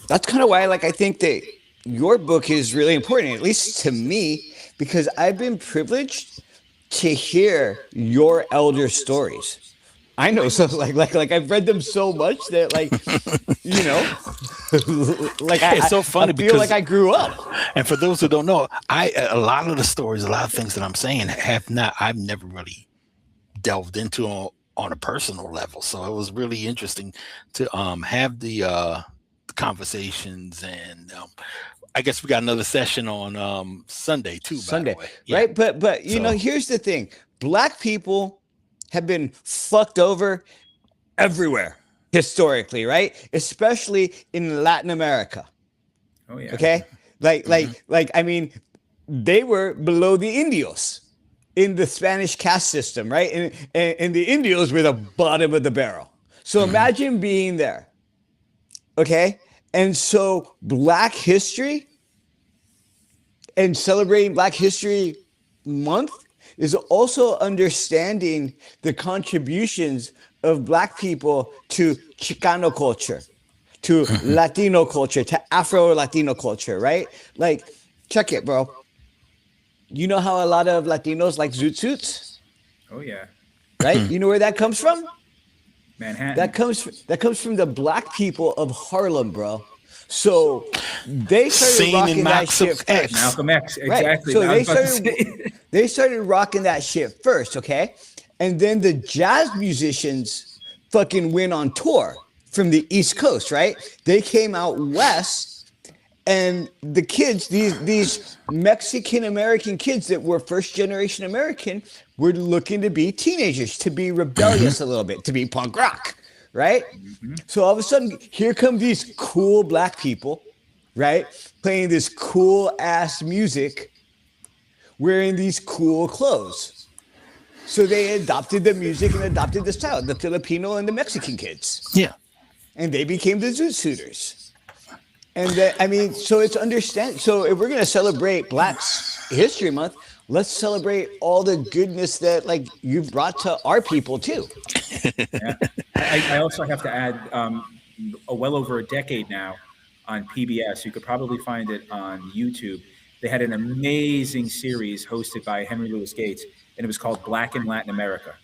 [SPEAKER 6] that's kind of why, I think that your book is really important, at least to me, because I've been privileged to hear your elder stories. I know, so like I've read them so much that
[SPEAKER 5] it's so funny
[SPEAKER 6] I feel like I grew up.
[SPEAKER 5] And for those who don't know, a lot of the stories, a lot of things that I'm saying I've never really delved into on a personal level. So it was really interesting to have the conversations, and I guess we got another session on Sunday too.
[SPEAKER 6] Sunday,
[SPEAKER 5] by the way. Yeah.
[SPEAKER 6] Right? But here's the thing: black people have been fucked over everywhere historically, right? Especially in Latin America.
[SPEAKER 7] Oh yeah.
[SPEAKER 6] Okay. I mean, they were below the Indios in the Spanish caste system, right? And the Indios were the bottom of the barrel. So imagine being there. Okay. And so Black history and celebrating Black History Month is also understanding the contributions of Black people to Chicano culture, to Latino culture, to Afro-Latino culture, right? Check it, bro. you know how a lot of Latinos like zoot suits,
[SPEAKER 7] Oh yeah,
[SPEAKER 6] right? You know where that comes from?
[SPEAKER 7] Manhattan.
[SPEAKER 6] That comes from the black people of Harlem, bro. So they started
[SPEAKER 5] Seen in
[SPEAKER 6] rocking that
[SPEAKER 5] Malcolm
[SPEAKER 6] shit
[SPEAKER 5] X.
[SPEAKER 6] first.
[SPEAKER 7] Malcolm X,
[SPEAKER 6] Right.
[SPEAKER 7] exactly.
[SPEAKER 6] So
[SPEAKER 7] what I
[SPEAKER 6] they
[SPEAKER 7] was about to
[SPEAKER 6] started
[SPEAKER 7] say.
[SPEAKER 6] they started rocking that shit first, okay? And then the jazz musicians fucking went on tour from the East Coast, right? They came out west, and the kids, these Mexican American kids that were first generation American, were looking to be teenagers, to be rebellious a little bit, to be punk rock, right? So all of a sudden, here come these cool black people, right? Playing this cool ass music, wearing these cool clothes. So they adopted the music and adopted the style, the Filipino and the Mexican kids.
[SPEAKER 5] Yeah.
[SPEAKER 6] And they became the Zoot Suiters. And that, I mean, so it's understand. So if we're going to celebrate Black's History Month, let's celebrate all the goodness that like you've brought to our people too.
[SPEAKER 7] Yeah. I also have to add, well over a decade now on PBS. You could probably find it on YouTube. They had an amazing series hosted by Henry Louis Gates, and it was called Black in Latin America.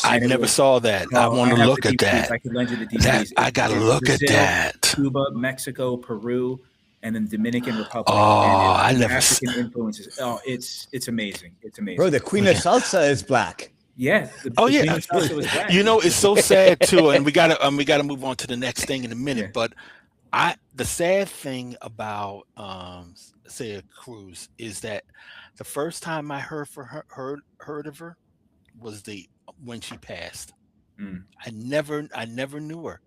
[SPEAKER 5] I never saw that. I want to
[SPEAKER 7] have
[SPEAKER 5] look
[SPEAKER 7] the
[SPEAKER 5] at
[SPEAKER 7] DVDs.
[SPEAKER 5] that.
[SPEAKER 7] I could lend you the DVDs.
[SPEAKER 5] I got to
[SPEAKER 7] It's
[SPEAKER 5] look at
[SPEAKER 7] Brazil,
[SPEAKER 5] that.
[SPEAKER 7] Cuba, Mexico, Peru, and then Dominican Republic.
[SPEAKER 5] Oh,
[SPEAKER 7] and
[SPEAKER 5] I
[SPEAKER 7] the
[SPEAKER 5] never
[SPEAKER 7] African influences. Oh, it's amazing. It's amazing.
[SPEAKER 6] Bro, the Queen of Salsa is black.
[SPEAKER 7] Yeah.
[SPEAKER 5] Oh
[SPEAKER 7] the
[SPEAKER 5] yeah,
[SPEAKER 7] Queen of Salsa was black.
[SPEAKER 5] you know it's so sad too, and we gotta move on to the next thing in a minute.
[SPEAKER 7] Yeah.
[SPEAKER 5] But the sad thing about Celia Cruz is that the first time I heard of her was when she passed.
[SPEAKER 7] Mm.
[SPEAKER 5] I never knew her.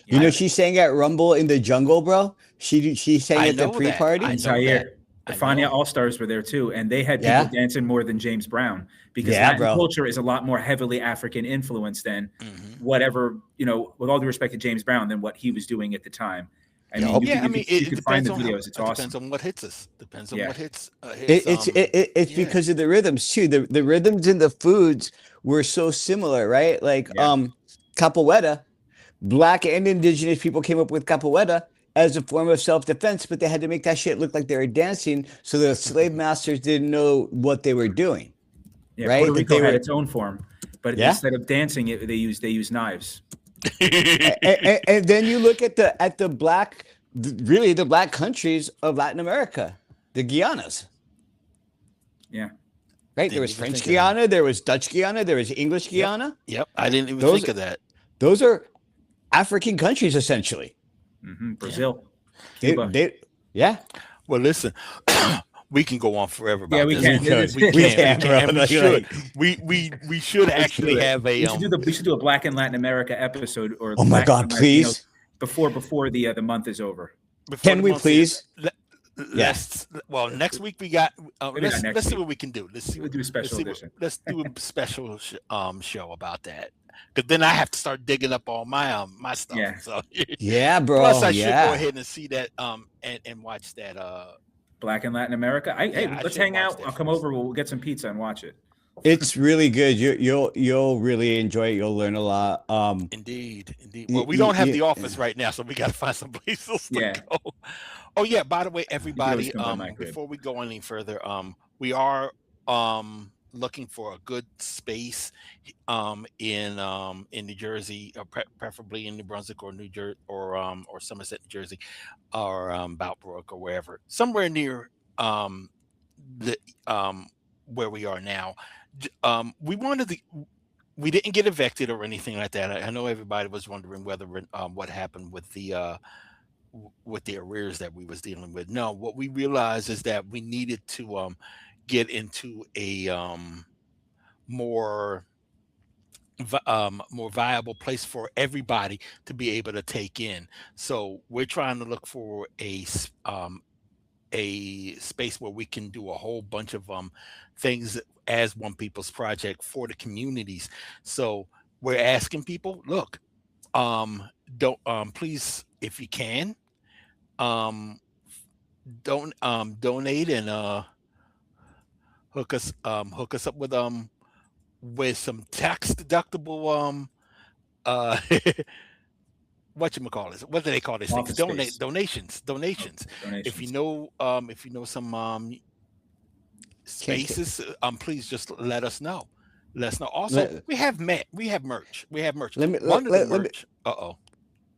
[SPEAKER 6] You know, she sang at Rumble in the Jungle, bro. She sang
[SPEAKER 5] I
[SPEAKER 6] at the
[SPEAKER 5] know that.
[SPEAKER 6] pre-party.
[SPEAKER 5] I know
[SPEAKER 7] Zaire.
[SPEAKER 5] that.
[SPEAKER 7] The Fania All-Stars were there too, and they had people
[SPEAKER 6] Yeah.
[SPEAKER 7] dancing more than James Brown because
[SPEAKER 6] Yeah,
[SPEAKER 7] Latin
[SPEAKER 6] bro.
[SPEAKER 7] culture is a lot more heavily African influenced than whatever, with all due respect to James Brown, than what he was doing at the time. I mean, you can find the videos. It's awesome.
[SPEAKER 5] Depends on what hits us. Depends on
[SPEAKER 7] Yeah.
[SPEAKER 5] what hits.
[SPEAKER 6] It's because of the rhythms too. The rhythms and the foods were so similar, right? Like
[SPEAKER 7] Yeah.
[SPEAKER 6] capoeira, black and indigenous people came up with capoeira as a form of self-defense, but they had to make that shit look like they were dancing, so the slave masters didn't know what they were doing.
[SPEAKER 7] Yeah,
[SPEAKER 6] Right?
[SPEAKER 7] Puerto
[SPEAKER 6] That
[SPEAKER 7] Rico
[SPEAKER 6] they
[SPEAKER 7] had
[SPEAKER 6] were-
[SPEAKER 7] its own form, but
[SPEAKER 6] Yeah.
[SPEAKER 7] instead of dancing, they use knives.
[SPEAKER 6] and then you look at the black, really the black countries of Latin America, the Guianas.
[SPEAKER 7] Yeah.
[SPEAKER 6] Right? There was French Guiana, there was Dutch Guiana, there was English Guiana.
[SPEAKER 5] Yep, I didn't even
[SPEAKER 6] Those-
[SPEAKER 5] think of that.
[SPEAKER 6] Those are African countries, essentially.
[SPEAKER 7] Brazil.
[SPEAKER 6] They-
[SPEAKER 7] Cuba.
[SPEAKER 6] yeah.
[SPEAKER 5] Well, listen, we can go on forever about
[SPEAKER 7] Yeah, we
[SPEAKER 5] this.
[SPEAKER 7] can.
[SPEAKER 5] We
[SPEAKER 6] can, bro.
[SPEAKER 5] and we
[SPEAKER 6] Like-
[SPEAKER 5] should. We should actually
[SPEAKER 7] do it.
[SPEAKER 5] have a.
[SPEAKER 7] We should do a Black in Latin America episode, or
[SPEAKER 6] Oh my
[SPEAKER 7] Black
[SPEAKER 6] God,
[SPEAKER 7] in Latino
[SPEAKER 6] please.
[SPEAKER 7] before the month is over.
[SPEAKER 5] before
[SPEAKER 6] Can
[SPEAKER 5] the
[SPEAKER 6] we
[SPEAKER 5] month
[SPEAKER 6] please?
[SPEAKER 5] Well, next week we got.
[SPEAKER 7] Maybe not next
[SPEAKER 5] Let's see
[SPEAKER 7] week.
[SPEAKER 5] what we can do.
[SPEAKER 7] We'll do a special edition.
[SPEAKER 5] Let's do a special show about that. Because then I have to start digging up all my stuff.
[SPEAKER 7] Yeah.
[SPEAKER 5] So
[SPEAKER 6] Yeah, bro.
[SPEAKER 5] plus I should
[SPEAKER 6] yeah.
[SPEAKER 5] go ahead and see that and watch that
[SPEAKER 7] Black in Latin America. Hey,
[SPEAKER 5] I
[SPEAKER 7] let's
[SPEAKER 5] should
[SPEAKER 7] hang
[SPEAKER 5] watch
[SPEAKER 7] out.
[SPEAKER 5] that
[SPEAKER 7] I'll come
[SPEAKER 5] first.
[SPEAKER 7] over. We'll get some pizza and watch it.
[SPEAKER 6] It's really good. You'll really enjoy it. You'll learn a lot.
[SPEAKER 5] Indeed.
[SPEAKER 6] Y-
[SPEAKER 5] Well, we
[SPEAKER 6] y-
[SPEAKER 5] don't have
[SPEAKER 6] y-
[SPEAKER 5] the office right now, so we got to find some places to
[SPEAKER 7] Yeah.
[SPEAKER 5] go. Oh yeah, by the way, everybody,
[SPEAKER 7] come by my crib.
[SPEAKER 5] before we go any further, we are looking for a good space in New Jersey, preferably in New Brunswick or New Jersey or Somerset, New Jersey, or Boutbrook or wherever, somewhere near the where we are now. We didn't get evicted or anything like that. I know everybody was wondering whether what happened with the arrears that we was dealing with. No, what we realized is that we needed to get into a more viable place for everybody to be able to take in. So we're trying to look for a space where we can do a whole bunch of things as One People's Project for the communities. So we're asking people, look, don't please, if you can, don't donate and hook us up with some tax deductible what do they call these things?
[SPEAKER 7] Office space.
[SPEAKER 5] Donations.
[SPEAKER 7] Donations.
[SPEAKER 5] If you know some spaces, please just let us know. Let us know. Also,
[SPEAKER 6] Let,
[SPEAKER 5] we have merch. We have merch.
[SPEAKER 6] let me
[SPEAKER 5] One
[SPEAKER 6] let,
[SPEAKER 5] of the
[SPEAKER 6] let me
[SPEAKER 5] merch.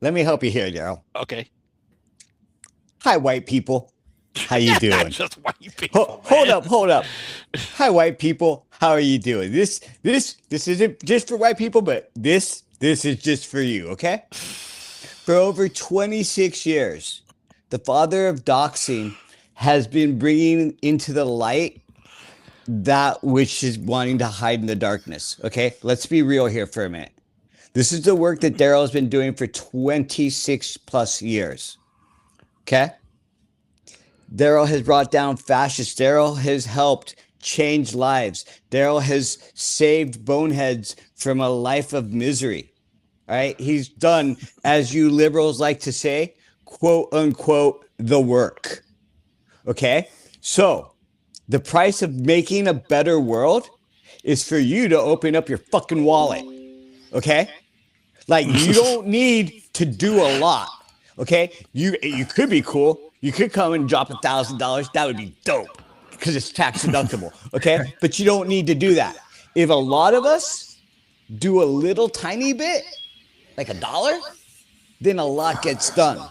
[SPEAKER 6] let me help you here, Daryl.
[SPEAKER 5] Okay.
[SPEAKER 6] Hi, white people. How you
[SPEAKER 5] Not
[SPEAKER 6] doing?
[SPEAKER 5] just white people.
[SPEAKER 6] Hold up. Hi, white people. How are you doing? This isn't just for white people, but this is just for you, okay? For over 26 years, the father of doxing has been bringing into the light that which is wanting to hide in the darkness, okay? Let's be real here for a minute. This is the work that Daryle has been doing for 26 plus years, okay? Daryle has brought down fascists. Daryle has helped change lives. Daryle has saved boneheads from a life of misery. All right. He's done, as you liberals like to say, quote unquote, the work. Okay. So the price of making a better world is for you to open up your fucking wallet. Okay. Like, you don't need to do a lot. Okay. You could be cool. You could come and drop $1,000. That would be dope because it's tax deductible. Okay. But you don't need to do that. If a lot of us do a little tiny bit, like $1, then a lot gets done.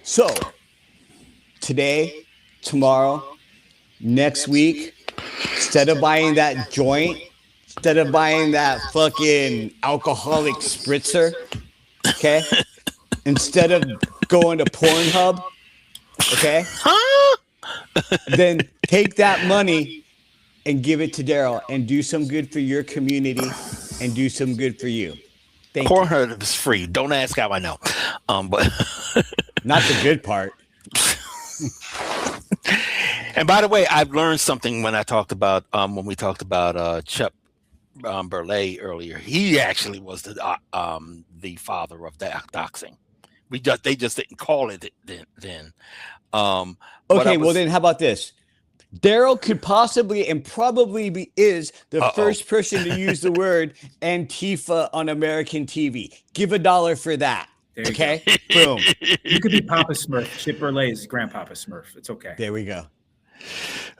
[SPEAKER 6] So today, tomorrow, next week, instead of buying that joint, instead of buying that fucking alcoholic spritzer, okay, instead of going to Pornhub, okay, then take that money and give it to Daryle and do some good for your community and do some good for you. Thank you.
[SPEAKER 5] Pornhub is free. Don't ask how I know. But
[SPEAKER 6] Not the good part.
[SPEAKER 5] And by the way, I've learned something when I talked about when we talked about Chuck Burley earlier. He actually was the father of doxing. They just didn't call it then.
[SPEAKER 6] Okay, well then, how about this? Daryle could possibly and probably is the first person to use the word Antifa on American TV. Give $1 for that. Okay, boom.
[SPEAKER 7] You could be Papa Smurf. Chip Burley is Grandpapa Smurf. It's okay.
[SPEAKER 6] There we go.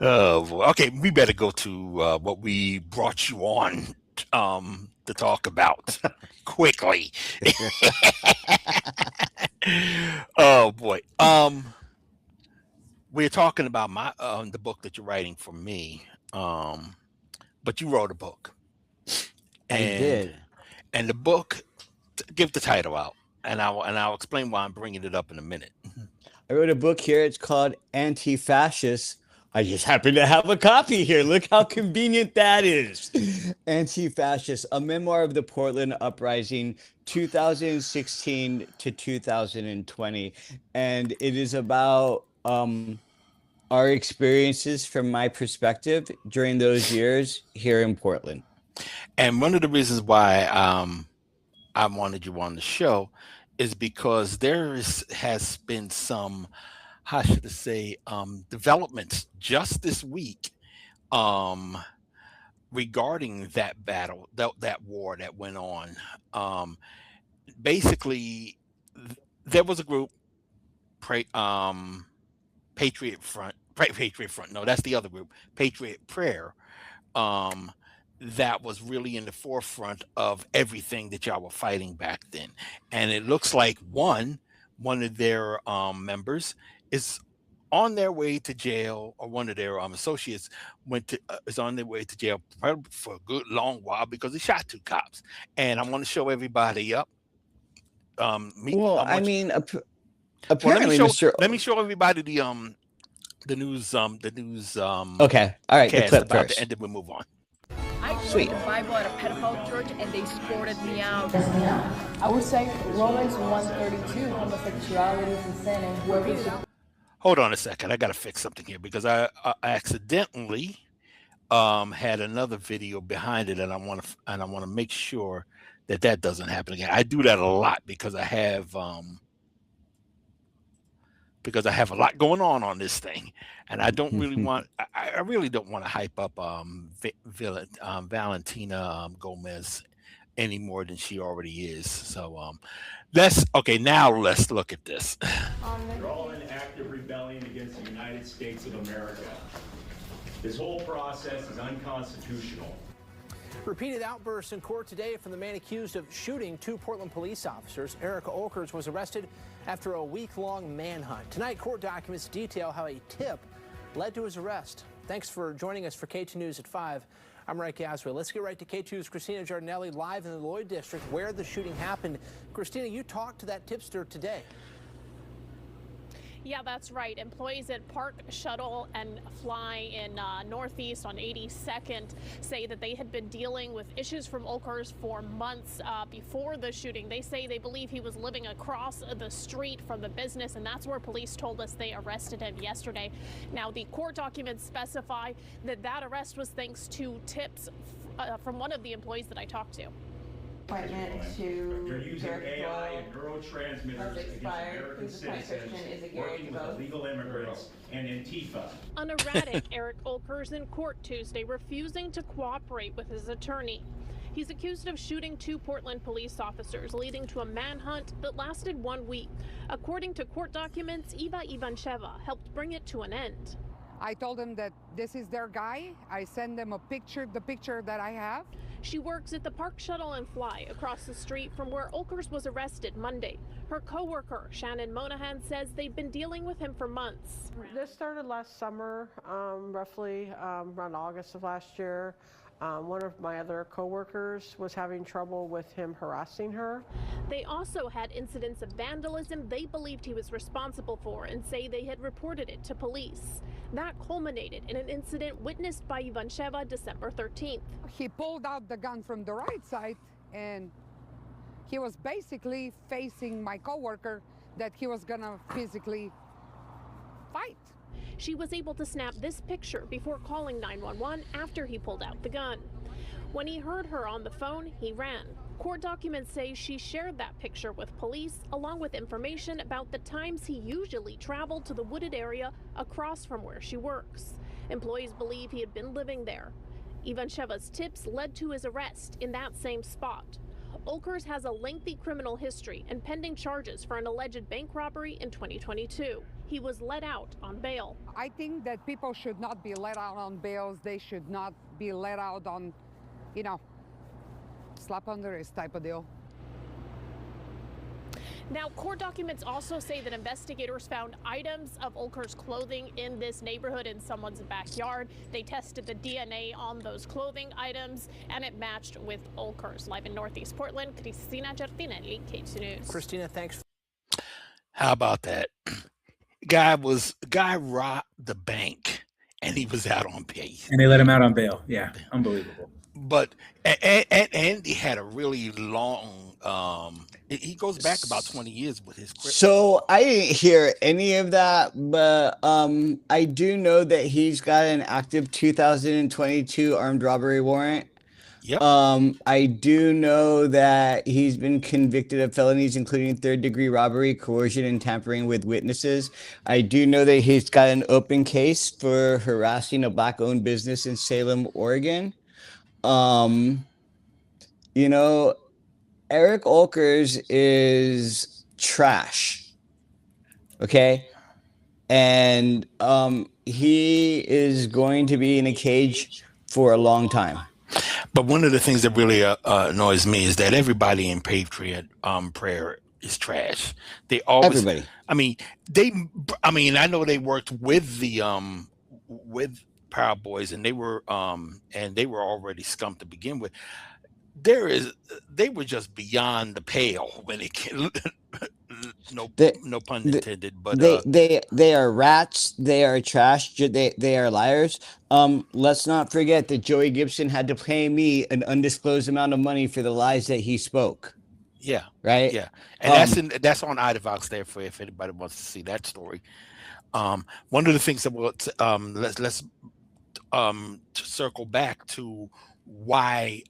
[SPEAKER 5] Okay, we better go to what we brought you on to talk about quickly. Oh boy. We're talking about the book that you're writing for me, but you wrote a book.
[SPEAKER 6] I did.
[SPEAKER 5] And the book, give the title out, and I'll explain why I'm bringing it up in a minute.
[SPEAKER 6] I wrote a book here. It's called Antifascism. I just happen to have a copy here. Look how convenient that is. Antifascism, a memoir of the Portland Uprising, 2016 to 2020. And it is about our experiences from my perspective during those years here in Portland.
[SPEAKER 5] And one of the reasons why I wanted you on the show is because has been some, how should I say, developments just this week regarding that battle, that war that went on. Basically, there was a group, Patriot Front. No, that's the other group, Patriot Prayer. That was really in the forefront of everything that y'all were fighting back then. And it looks like one of their members is on their way to jail, or one of their associates is on their way to jail for a good long while because he shot 2 cops. And I want to show everybody up.
[SPEAKER 6] Apparently,
[SPEAKER 5] let me show everybody the news.
[SPEAKER 6] Okay, all right, the clip
[SPEAKER 5] about
[SPEAKER 6] first.
[SPEAKER 5] and then we'll move on.
[SPEAKER 3] I quoted the Bible at a pedophile church and they escorted me out.
[SPEAKER 4] I would say Romans 1:32, homosexuality is a sin, and whoever's
[SPEAKER 5] Hold on a second. I got to fix something here because I accidentally had another video behind it, and I want to make sure that doesn't happen again. I do that a lot because I have a lot going on this thing, and I don't really want. I really don't want to hype up Valentina Gomez any more than she already is. So now let's look at this.
[SPEAKER 8] You're all in active rebellion against the United States of America. This whole process is unconstitutional.
[SPEAKER 9] Repeated outbursts in court today from the man accused of shooting 2 Portland police officers. Eric Olkers was arrested after a week-long manhunt. Tonight, court documents detail how a tip led to his arrest. Thanks for joining us for K2 News at 5. I'm Enrique. Let's get right to K2's Christina Giardinelli live in the Lloyd District where the shooting happened. Christina, you talked to that tipster today.
[SPEAKER 10] Yeah, that's right. Employees at Park Shuttle and Fly in Northeast on 82nd say that they had been dealing with issues from Olkers for months before the shooting. They say they believe he was living across the street from the business, and that's where police told us they arrested him yesterday. Now, the court documents specify that that arrest was thanks to tips from one of the employees that I talked to.
[SPEAKER 11] Appointment to
[SPEAKER 8] You're using AI and neurotransmitters against American citizens, working with illegal immigrants and Antifa.
[SPEAKER 10] An erratic Eric Olkers in court Tuesday, refusing to cooperate with his attorney. He's accused of shooting 2 Portland police officers, leading to a manhunt that lasted 1 week. According to court documents, Eva Ivancheva helped bring it to an end.
[SPEAKER 12] I told him that this is their guy. I send them a picture, the picture that I have.
[SPEAKER 10] She works at the Park Shuttle and Fly across the street from where Olkers was arrested Monday. Her coworker, Shannon Monahan, says they've been dealing with him for months.
[SPEAKER 13] This started last summer, roughly around August of last year. One of my other coworkers was having trouble with him harassing her.
[SPEAKER 10] They also had incidents of vandalism they believed he was responsible for and say they had reported it to police. That culminated in an incident witnessed by Ivancheva December 13th.
[SPEAKER 12] He pulled out the gun from the right side and he was basically facing my coworker that he was gonna physically fight.
[SPEAKER 10] She was able to snap this picture before calling 911 after he pulled out the gun. When he heard her on the phone, he ran. Court documents say she shared that picture with police, along with information about the times he usually traveled to the wooded area across from where she works. Employees believe he had been living there. Ivancheva's tips led to his arrest in that same spot. Olkers has a lengthy criminal history and pending charges for an alleged bank robbery in 2022. He was let out on bail.
[SPEAKER 12] I think that people should not be let out on bails. They should not be let out on, you know, slap on the wrist type of deal.
[SPEAKER 10] Now, court documents also say that investigators found items of Olkers' clothing in this neighborhood in someone's backyard. They tested the DNA on those clothing items, and it matched with Olkers. Live in Northeast Portland, Christina Giardinelli, K2 News.
[SPEAKER 9] Christina, thanks.
[SPEAKER 5] How about that? Guy robbed the bank, and he was out on bail.
[SPEAKER 7] And they let him out on bail. Yeah, unbelievable.
[SPEAKER 5] But and he had a really long. He goes back about 20 years with his.
[SPEAKER 6] So I didn't hear any of that, but I do know that he's got an active 2022 armed robbery warrant.
[SPEAKER 5] Yep.
[SPEAKER 6] I do know that he's been convicted of felonies, including 3rd-degree robbery, coercion, and tampering with witnesses. I do know that he's got an open case for harassing a Black-owned business in Salem, Oregon. You know, Eric Olkers is trash. Okay. And he is going to be in a cage for a long time.
[SPEAKER 5] But one of the things that really annoys me is that everybody in Patriot Prayer is trash. They always.
[SPEAKER 6] Everybody.
[SPEAKER 5] I mean, I know they worked with the with Proud Boys, and they were already scum to begin with. They were just beyond the pale when it came. No pun intended, but
[SPEAKER 6] they are rats. They are trash. They are liars. Let's not forget that Joey Gibson had to pay me an undisclosed amount of money for the lies that he spoke.
[SPEAKER 5] Yeah.
[SPEAKER 6] Right.
[SPEAKER 5] Yeah. And that's on IDVOX there for if anybody wants to see that story. One of the things that let's circle back to why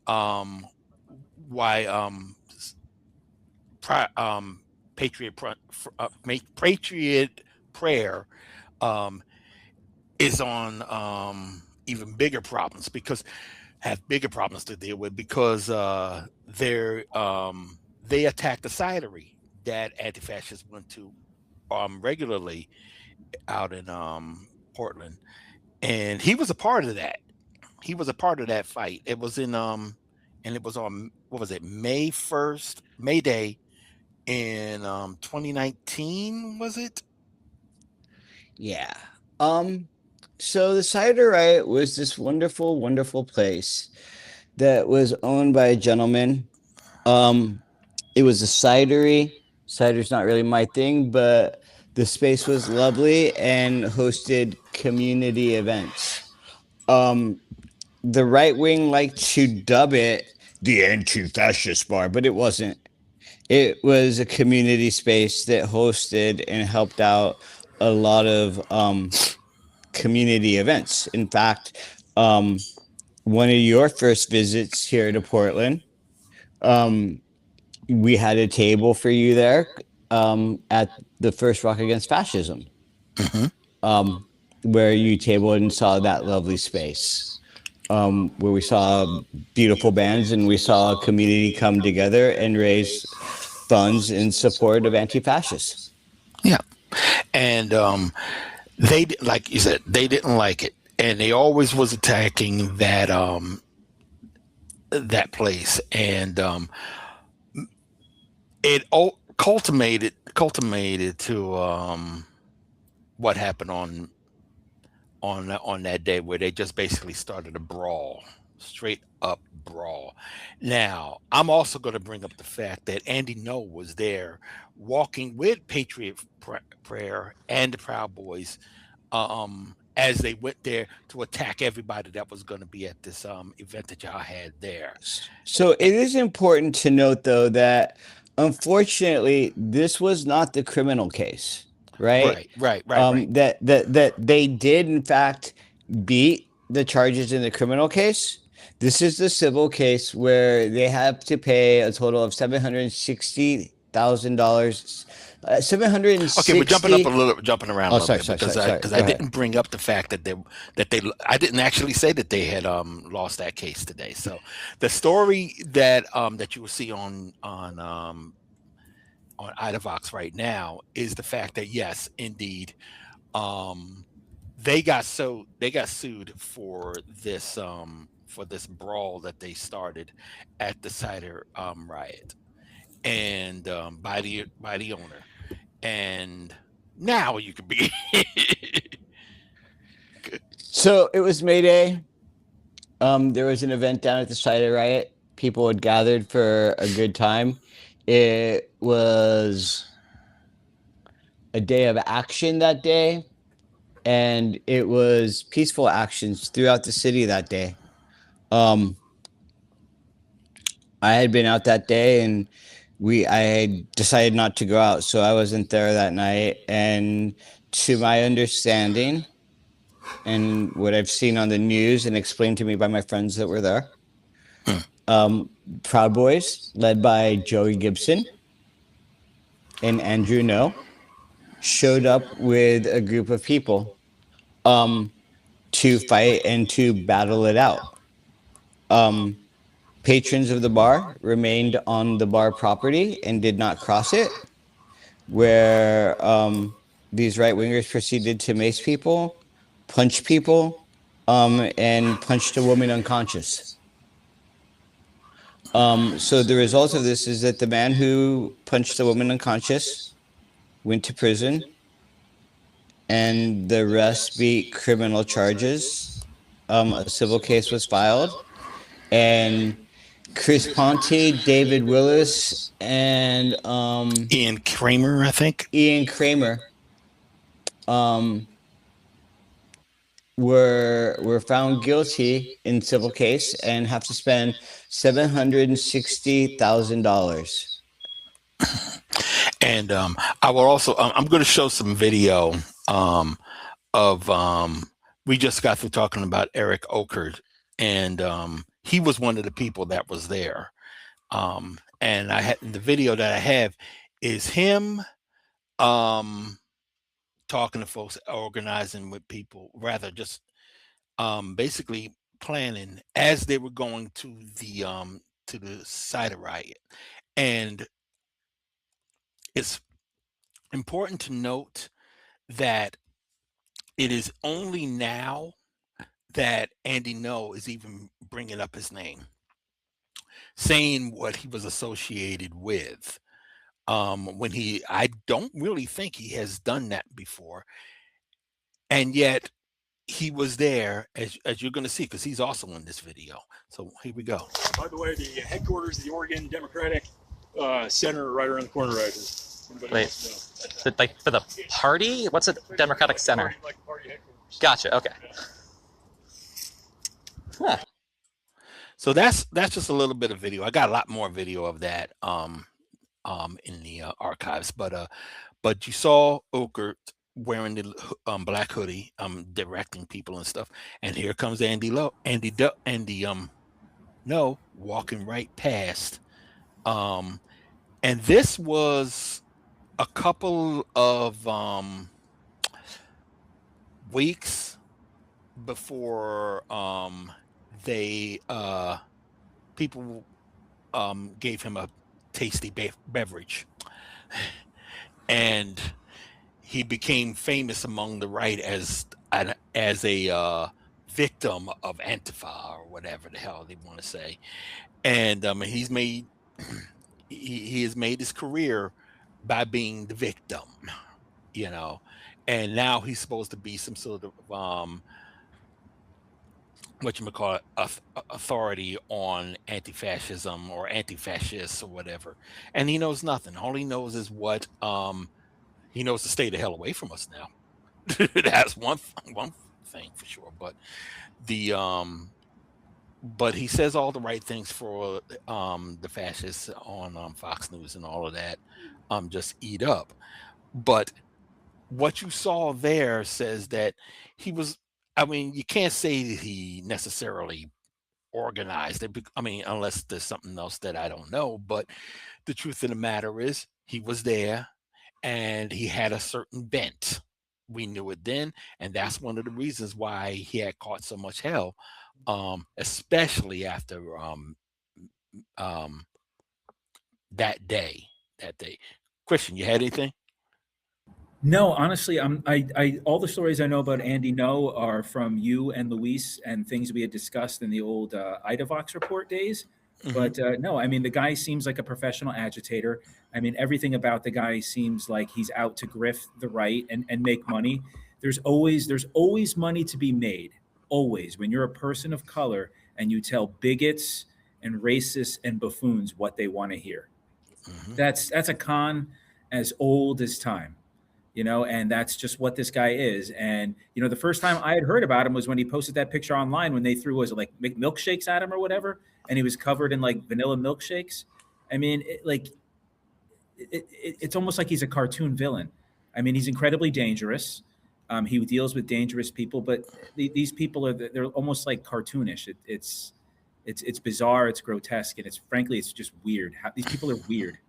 [SPEAKER 5] Patriot Prayer is on even bigger problems have bigger problems to deal with because they attack the cidery that anti-fascists went to regularly out in Portland. and he was a part of that. He was a part of that fight. It was in and it was on, what was it, May 1st, May Day in 2019, was it?
[SPEAKER 6] Yeah. So the Cider Riot was this wonderful, wonderful place that was owned by a gentleman. It was a cidery. Cider's not really my thing, but the space was lovely and hosted community events. The right wing liked to dub it the anti-fascist bar, but it wasn't. It was a community space that hosted and helped out a lot of community events. In fact, one of your first visits here to Portland, we had a table for you there at the first Rock Against Fascism, where you tabled and saw that lovely space, where we saw beautiful bands and we saw a community come together and raise funds in support of anti-fascists.
[SPEAKER 5] Yeah. And they, like you said, they didn't like it, and they always was attacking that that place, and it culminated to what happened on that day, where they just basically started a brawl, straight up brawl. Now, I'm also going to bring up the fact that Andy No was there, walking with Patriot Prayer and the Proud Boys, as they went there to attack everybody that was going to be at this event that y'all had there.
[SPEAKER 6] So it is important to note, though, that unfortunately this was not the criminal case, right?
[SPEAKER 5] Right.
[SPEAKER 6] That they did in fact beat the charges in the criminal case. This is the civil case where they have to pay a total of $760,000.
[SPEAKER 5] Okay, we're jumping around a little bit, because I didn't bring up the fact that I didn't actually say that they had lost that case today. So the story that that you will see on Idavox right now is the fact that, yes, indeed, they got sued for this brawl that they started at the Cider Riot, and by the owner. And now you could be.
[SPEAKER 6] So it was May Day. There was an event down at the Cider Riot. People had gathered for a good time. It was a day of action that day, and it was peaceful actions throughout the city that day. I had been out that day, and I had decided not to go out, so I wasn't there that night. And to my understanding, and what I've seen on the news and explained to me by my friends that were there, Proud Boys, led by Joey Gibson and Andrew No, showed up with a group of people to fight and to battle it out. Patrons of the bar remained on the bar property and did not cross it, where these right-wingers proceeded to mace people, punch people, and punched a woman unconscious. So the result of this is that the man who punched the woman unconscious went to prison, and the rest beat criminal charges. A civil case was filed, and Chris Ponte, David Willis, and
[SPEAKER 5] Ian Kramer, I think.
[SPEAKER 6] Ian Kramer were found guilty in civil case and have to spend $760,000.
[SPEAKER 5] And I will also I'm going to show some video of we just got through talking about Eric Okert, and he was one of the people that was there. And I had the video that I have is him talking to folks, organizing with people, rather just basically planning as they were going to the Cider Riot. And it's important to note that it is only now that Andy No is even bringing up his name, saying what he was associated with. When I don't really think he has done that before, and yet he was there, as you're going to see, because he's also in this video. So here we go.
[SPEAKER 8] By the way, the headquarters of the Oregon Democratic Center right around the corner right here.
[SPEAKER 1] Wait, like for the party? What's a Democratic Center?
[SPEAKER 8] Party headquarters.
[SPEAKER 1] Gotcha. Okay. Huh.
[SPEAKER 5] So that's just a little bit of video. I got a lot more video of that in the archives, but you saw Okert wearing the black hoodie, directing people and stuff, and here comes Andy No walking right past, and this was a couple of weeks before they people gave him a tasty beverage, and he became famous among the right as a victim of Antifa or whatever the hell they want to say, and he's made he has made his career by being the victim, you know, and now he's supposed to be some sort of whatchamacallit, authority on anti-fascism or anti-fascists or whatever, and he knows nothing. All he knows is what he knows to stay the hell away from us now. That's one thing for sure. But but he says all the right things for the fascists on Fox News and all of that. Just eat up. But what you saw there says that he was. I mean, you can't say that he necessarily organized it. I mean, unless there's something else that I don't know. But the truth of the matter is, he was there, and he had a certain bent. We knew it then, and that's one of the reasons why he had caught so much hell, especially after that day. Christian, you had anything?
[SPEAKER 7] No, honestly, I all the stories I know about Andy No are from you and Luis and things we had discussed in the old IDAVOX report days. But no, I mean, the guy seems like a professional agitator. I mean, everything about the guy seems like he's out to grift the right and make money. There's always money to be made. Always. When you're a person of color and you tell bigots and racists and buffoons what they want to hear. That's a con as old as time. You know, and that's just what this guy is. And, you know, the first time I had heard about him was when he posted that picture online when they threw, was it like milkshakes at him or whatever? And he was covered in like vanilla milkshakes. I mean, it's almost like he's a cartoon villain. I mean, he's incredibly dangerous. He deals with dangerous people, but these people they're almost like cartoonish. It's bizarre. It's grotesque. And it's just weird. These people are weird.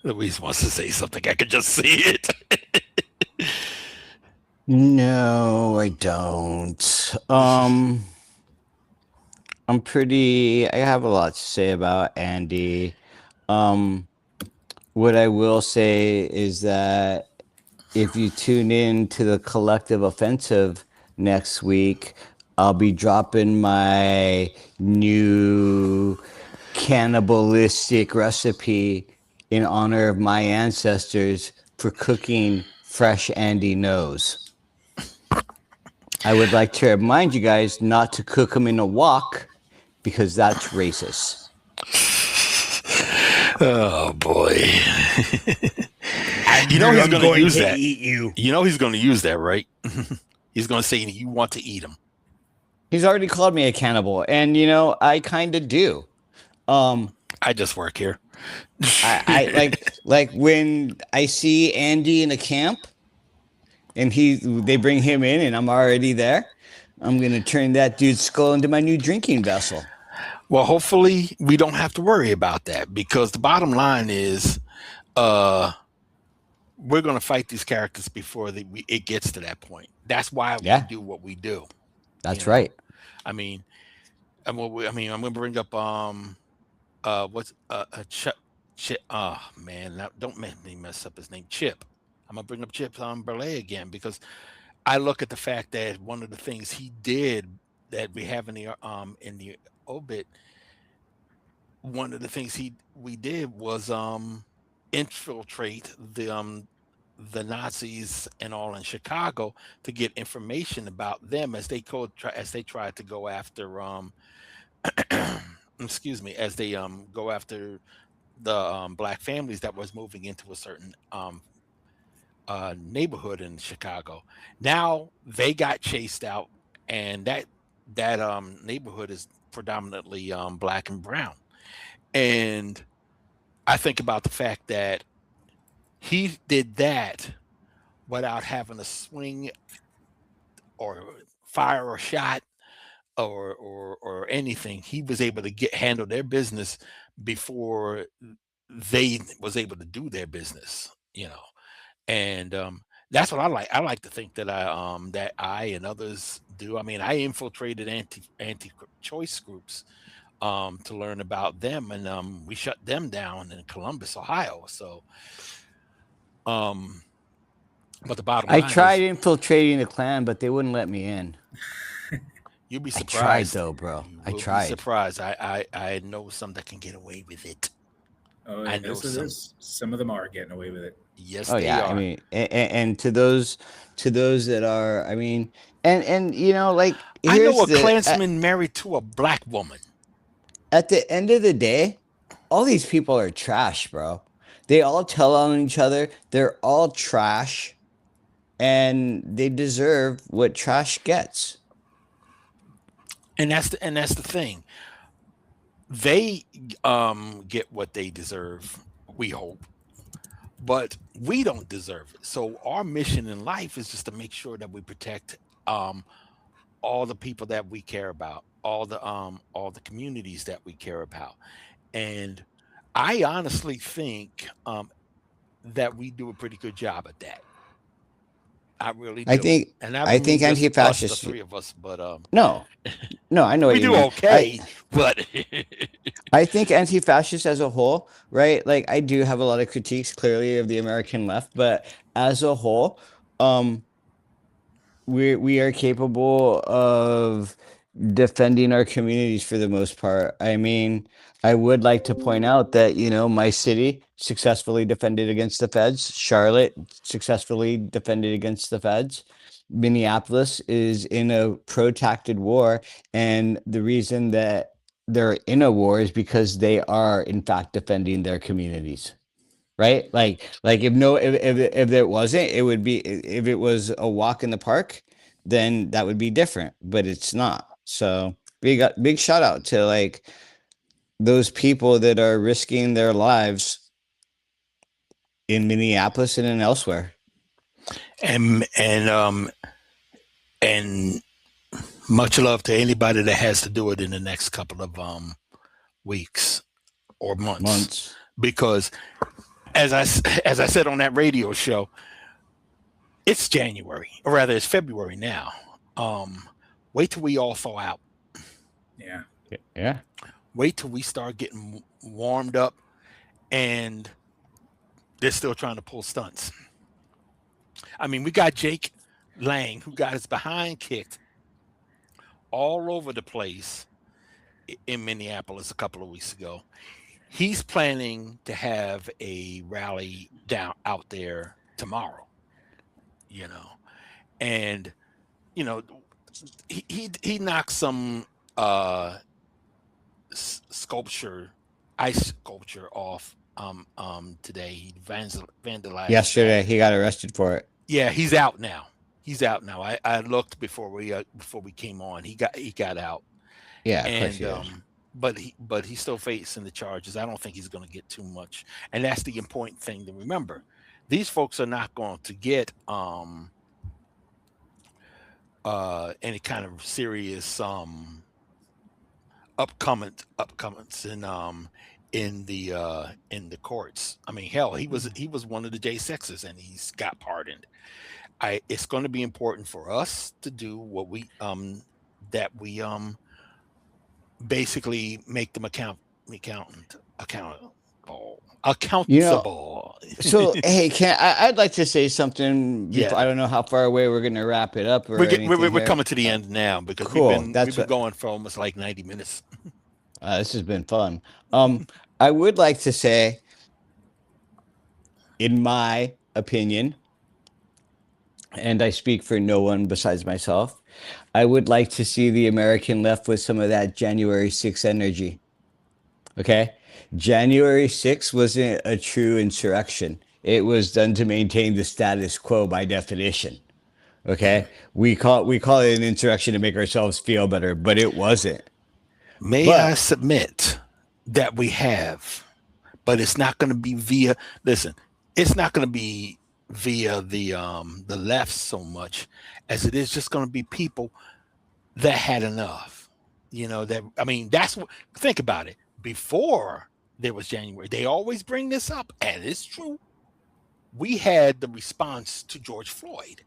[SPEAKER 5] Luis wants to say something. I could just see it.
[SPEAKER 6] No, I don't. I have a lot to say about Andy. What I will say is that if you tune in to the Collective Offensive next week, I'll be dropping my new cannibalistic recipe in honor of my ancestors for cooking fresh Andy No's. I would like to remind you guys not to cook them in a wok because that's racist.
[SPEAKER 5] Oh boy. You know he's going to use that.
[SPEAKER 6] Eat you.
[SPEAKER 5] You know he's going to use that, right? He's going to say you want to eat him.
[SPEAKER 6] He's already called me a cannibal, and you know I kind of do.
[SPEAKER 5] I just work here.
[SPEAKER 6] I like when I see Andy in a camp and they bring him in and I'm already there. I'm going to turn that dude's skull into my new drinking vessel.
[SPEAKER 5] Well, hopefully we don't have to worry about that, because the bottom line is we're going to fight these characters before it gets to that point. That's why we do what we do.
[SPEAKER 6] That's right.
[SPEAKER 5] I mean, I'm going to bring up Chip. Oh man, don't make me mess up his name. Chip. I'm gonna bring up Chip Berlay again, because I look at the fact that one of the things he did that we have in the obit, one of the things we did was infiltrate the Nazis and all in Chicago to get information about them as they tried to go after excuse me, as they go after the black families that was moving into a certain neighborhood in Chicago. Now they got chased out, and that neighborhood is predominantly black and brown. And I think about the fact that he did that without having to swing or fire a shot or anything. He was able to handle their business before they was able to do their business, you know. And that's what I like. I like to think that I and others do. I mean, I infiltrated anti-choice groups to learn about them, and we shut them down in Columbus, Ohio. So but the bottom line
[SPEAKER 6] I tried
[SPEAKER 5] is,
[SPEAKER 6] infiltrating the Klan, but they wouldn't let me in.
[SPEAKER 5] you'd be
[SPEAKER 6] I tried
[SPEAKER 5] surprised.
[SPEAKER 6] though, bro.
[SPEAKER 5] You
[SPEAKER 6] I
[SPEAKER 5] will be
[SPEAKER 6] tried.
[SPEAKER 5] surprised. I know some that can get away with it.
[SPEAKER 7] Oh,
[SPEAKER 5] I know
[SPEAKER 7] some of them are getting away with it.
[SPEAKER 5] Yes,
[SPEAKER 6] Oh
[SPEAKER 5] they
[SPEAKER 6] yeah,
[SPEAKER 5] are.
[SPEAKER 6] I mean, and to those that are, I mean, and you know, like
[SPEAKER 5] I know
[SPEAKER 6] here's
[SPEAKER 5] a Klansman married to a black woman.
[SPEAKER 6] at the end of the day, all these people are trash, bro. They all tell on each other. They're all trash, and they deserve what trash gets.
[SPEAKER 5] And that's the thing. They get what they deserve, we hope, but we don't deserve it. So our mission in life is just to make sure that we protect all the people that we care about, all the communities that we care about. And I honestly think that we do a pretty good job at that. I really
[SPEAKER 6] I
[SPEAKER 5] do.
[SPEAKER 6] think
[SPEAKER 5] And I
[SPEAKER 6] I
[SPEAKER 5] don't mean
[SPEAKER 6] think
[SPEAKER 5] just us, the
[SPEAKER 6] anti-fascists.
[SPEAKER 5] three of us, but
[SPEAKER 6] No, I know what
[SPEAKER 5] we
[SPEAKER 6] you
[SPEAKER 5] do
[SPEAKER 6] mean.
[SPEAKER 5] okay, but
[SPEAKER 6] I think anti-fascists as a whole, right? Like I do have a lot of critiques clearly of the American left, but as a whole, um, we are capable of defending our communities for the most part. I mean, I would like to point out that, you know, my city successfully defended against the feds. Charlotte successfully defended against the feds. Minneapolis is in a protracted war, and the reason that they're in a war is because they are in fact defending their communities. Right? Like if it wasn't, it would be, if it was a walk in the park, then that would be different, but it's not. So we got big shout out to like those people that are risking their lives in Minneapolis and elsewhere.
[SPEAKER 5] and much love to anybody that has to do it in the next couple of weeks or months. Because as I said on that radio show, it's January, or rather it's February now. Wait till we all thaw out.
[SPEAKER 6] Yeah.
[SPEAKER 5] Wait till we start getting warmed up, and they're still trying to pull stunts. I mean, we got Jake Lang, who got his behind kicked all over the place in Minneapolis a couple of weeks ago. He's planning to have a rally out there tomorrow, you know, and you know, he knocked some ice sculpture off today. He vandalized
[SPEAKER 6] Yesterday
[SPEAKER 5] that.
[SPEAKER 6] he got arrested for it.
[SPEAKER 5] Yeah, he's out now. I looked before we came on. He got out.
[SPEAKER 6] Yeah,
[SPEAKER 5] and but he's still facing the charges. I don't think he's going to get too much, and that's the important thing to remember. These folks are not going to get any kind of serious upcomings in the courts. I mean, hell, he was one of the J6s, and he's got pardoned. It's going to be important for us to do what we basically make them accountable.
[SPEAKER 6] You know, So hey, I'd like to say something before.
[SPEAKER 5] Yeah.
[SPEAKER 6] I don't know how far away we're going to wrap it up or anything.
[SPEAKER 5] We're coming to the end now because
[SPEAKER 6] Cool.
[SPEAKER 5] we've been going for almost like 90 minutes.
[SPEAKER 6] This has been fun. I would like to say, in my opinion, and I speak for no one besides myself, I would like to see the American left with some of that January 6th energy. Okay? January 6th wasn't a true insurrection. It was done to maintain the status quo by definition. Okay? We call it an insurrection to make ourselves feel better, but it wasn't.
[SPEAKER 5] I submit that we have, but it's not going to be via, listen, it's not going to be via the left so much as it is just going to be people that had enough. That's what, think about it. Before there was January, they always bring this up, and it's true. We had the response to George Floyd,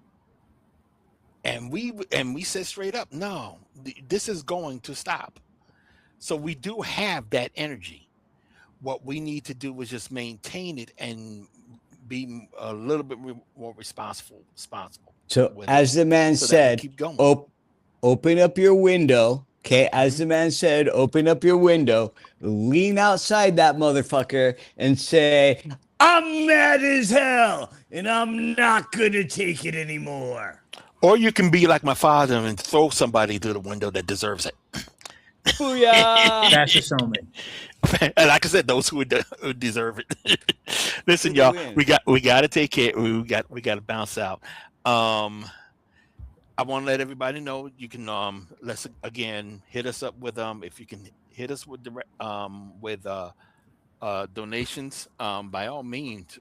[SPEAKER 5] and we said straight up, no, this is going to stop. So we do have that energy. What we need to do is just maintain it and be a little bit more responsible.
[SPEAKER 6] So as the man said, open up your window. Okay, as the man said, open up your window, lean outside that motherfucker and say, I'm mad as hell and I'm not going to take it anymore.
[SPEAKER 5] Or you can be like my father and throw somebody through the window that deserves it.
[SPEAKER 6] Booyah!
[SPEAKER 7] Fascist only.
[SPEAKER 5] And like I said, those who deserve it. Listen, y'all, we got to take care. We got to bounce out. I want to let everybody know you can let's again hit us up with if you can hit us with donations, by all means,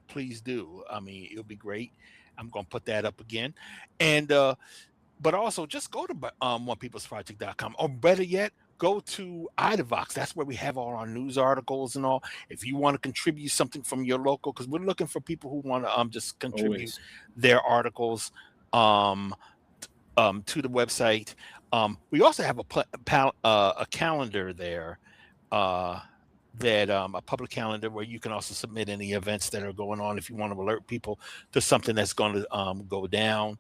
[SPEAKER 5] please do. I mean, it'll be great. I'm gonna put that up again, and but also just go to onepeoplesproject.com, or better yet, go to Idavox. That's where we have all our news articles and all. If you want to contribute something from your local, because we're looking for people who want to just contribute their articles to the website. We also have a calendar there, a public calendar where you can also submit any events that are going on if you want to alert people to something that's going to go down.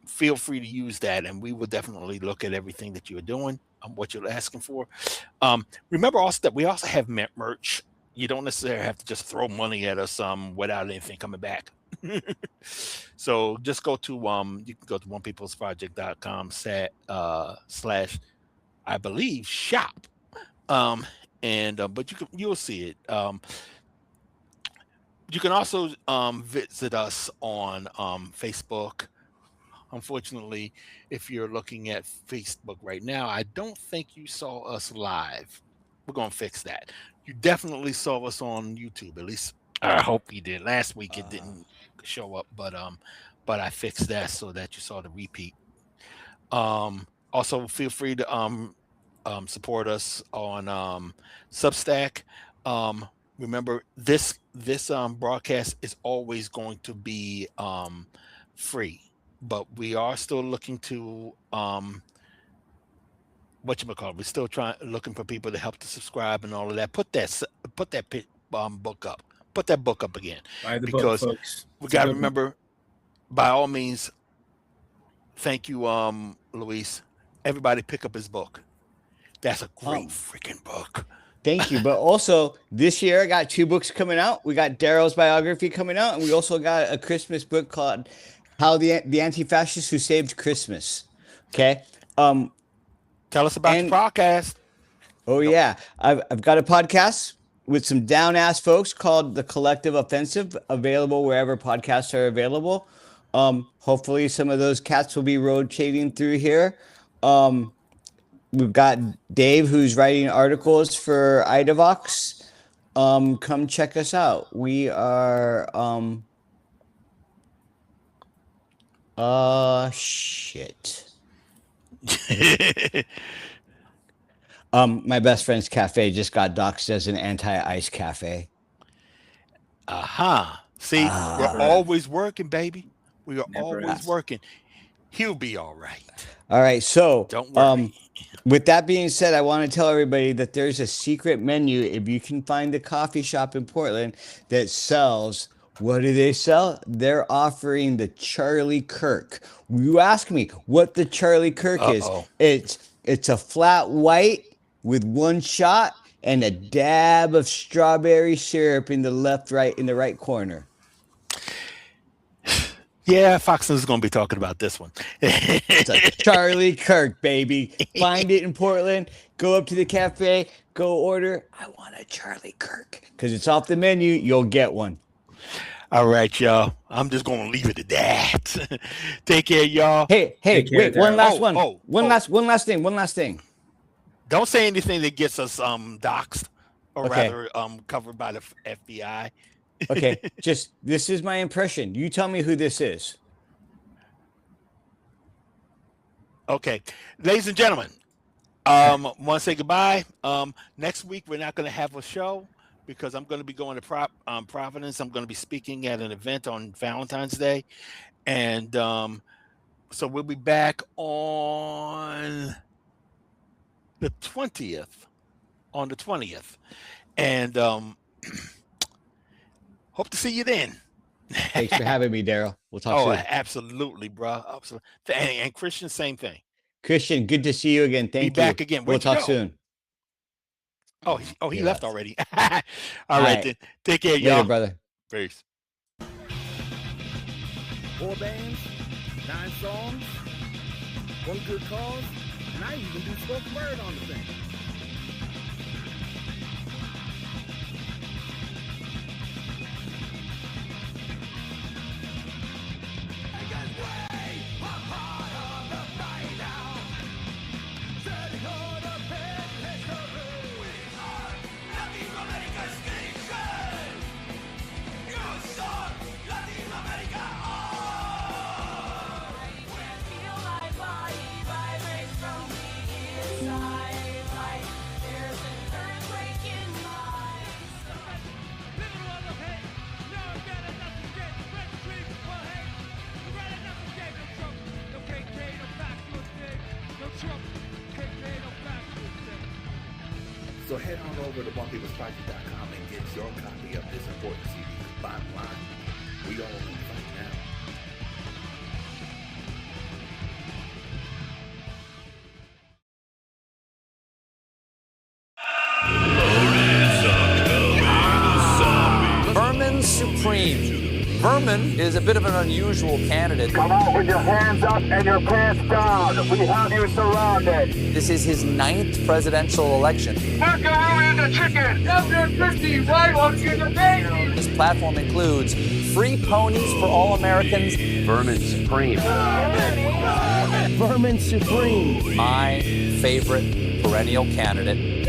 [SPEAKER 5] Feel free to use that, and we will definitely look at everything that you're doing, what you're asking for. Remember also that we also have merch. You don't necessarily have to just throw money at us without anything coming back. So just go to you can go to onepeoplesproject.com / I believe shop, but you'll see it. You can also visit us on Facebook. Unfortunately, if you're looking at Facebook right now, I don't think you saw us live. We're gonna fix that. You definitely saw us on YouTube. At least I hope you did. Last week it didn't show up, but I fixed that so that you saw the repeat. Also, feel free to support us on Substack. Remember, this broadcast is always going to be free, but we are still looking to we're still looking for people to help to subscribe and all of that. Put that book up. Put that book up again.
[SPEAKER 7] Buy the
[SPEAKER 5] because
[SPEAKER 7] book, folks.
[SPEAKER 5] We got to remember, by all means, thank you, Luis. Everybody pick up his book. That's a great freaking book.
[SPEAKER 6] Thank you. But also this year I got 2 books coming out. We got Daryle's biography coming out, and we also got a Christmas book called How the Antifascists Who Saved Christmas. Okay.
[SPEAKER 5] Tell us about the podcast.
[SPEAKER 6] Oh yeah. I've got a podcast with some down ass folks called The Collective Offensive, available wherever podcasts are available. Hopefully some of those cats will be rotating through here. We've got Dave, who's writing articles for Idavox. Come check us out. We are shit. My best friend's cafe just got doxxed as an anti-ice cafe.
[SPEAKER 5] See, we're always working, baby. We are always
[SPEAKER 6] ever.
[SPEAKER 5] working. He'll be all right.
[SPEAKER 6] All right, so
[SPEAKER 5] Don't worry.
[SPEAKER 6] with that being said, I want to tell everybody that there's a secret menu. If you can find a coffee shop in Portland that sells, what do they sell? They're offering the Charlie Kirk. You ask me what the Charlie Kirk is. It's a flat white with one shot and a dab of strawberry syrup in the right corner.
[SPEAKER 5] Yeah, Fox News is going to be talking about this one.
[SPEAKER 6] It's a Charlie Kirk, baby. Find it in Portland. Go up to the cafe. Go order. I want a Charlie Kirk. Because it's off the menu. You'll get one.
[SPEAKER 5] All right, y'all. I'm just going to leave it at that. Take care, y'all.
[SPEAKER 6] Hey, wait. One last one. One last thing.
[SPEAKER 5] Don't say anything that gets us doxxed or rather covered by the FBI.
[SPEAKER 6] Okay, just this is my impression. You tell me who this is.
[SPEAKER 5] Okay, ladies and gentlemen, want to say goodbye. Next week we're not going to have a show because I'm going to be going to Providence. I'm going to be speaking at an event on Valentine's Day, and so we'll be back on the 20th. And hope to see you then.
[SPEAKER 6] Thanks for having me, Daryle. We'll talk soon.
[SPEAKER 5] Absolutely, bro. Absolutely. And Christian, same thing.
[SPEAKER 6] Christian, good to see you again. Thank you.
[SPEAKER 5] Be back again.
[SPEAKER 6] We'll talk soon.
[SPEAKER 5] He left already. All right, then. Take care, y'all.
[SPEAKER 6] Later, brother.
[SPEAKER 5] Peace.
[SPEAKER 14] 4 bands, 9 songs, 1 good cause, and I even do spoken word on the thing.
[SPEAKER 15] So head on over to OnePeoplesProject.com and get your copy of this important CD. Bottom line, we all on the fight now.
[SPEAKER 1] Vermin Supreme. Vermin is a bit of an unusual candidate.
[SPEAKER 2] Come out with your hands up and your pants down. We have you surrounded.
[SPEAKER 1] This is his 9th presidential election.
[SPEAKER 2] Macaroni and the chicken. F-50, White House in the baby.
[SPEAKER 1] His platform includes free ponies for all Americans.
[SPEAKER 16] Vermin Supreme.
[SPEAKER 14] Vermin Supreme.
[SPEAKER 1] My favorite perennial candidate.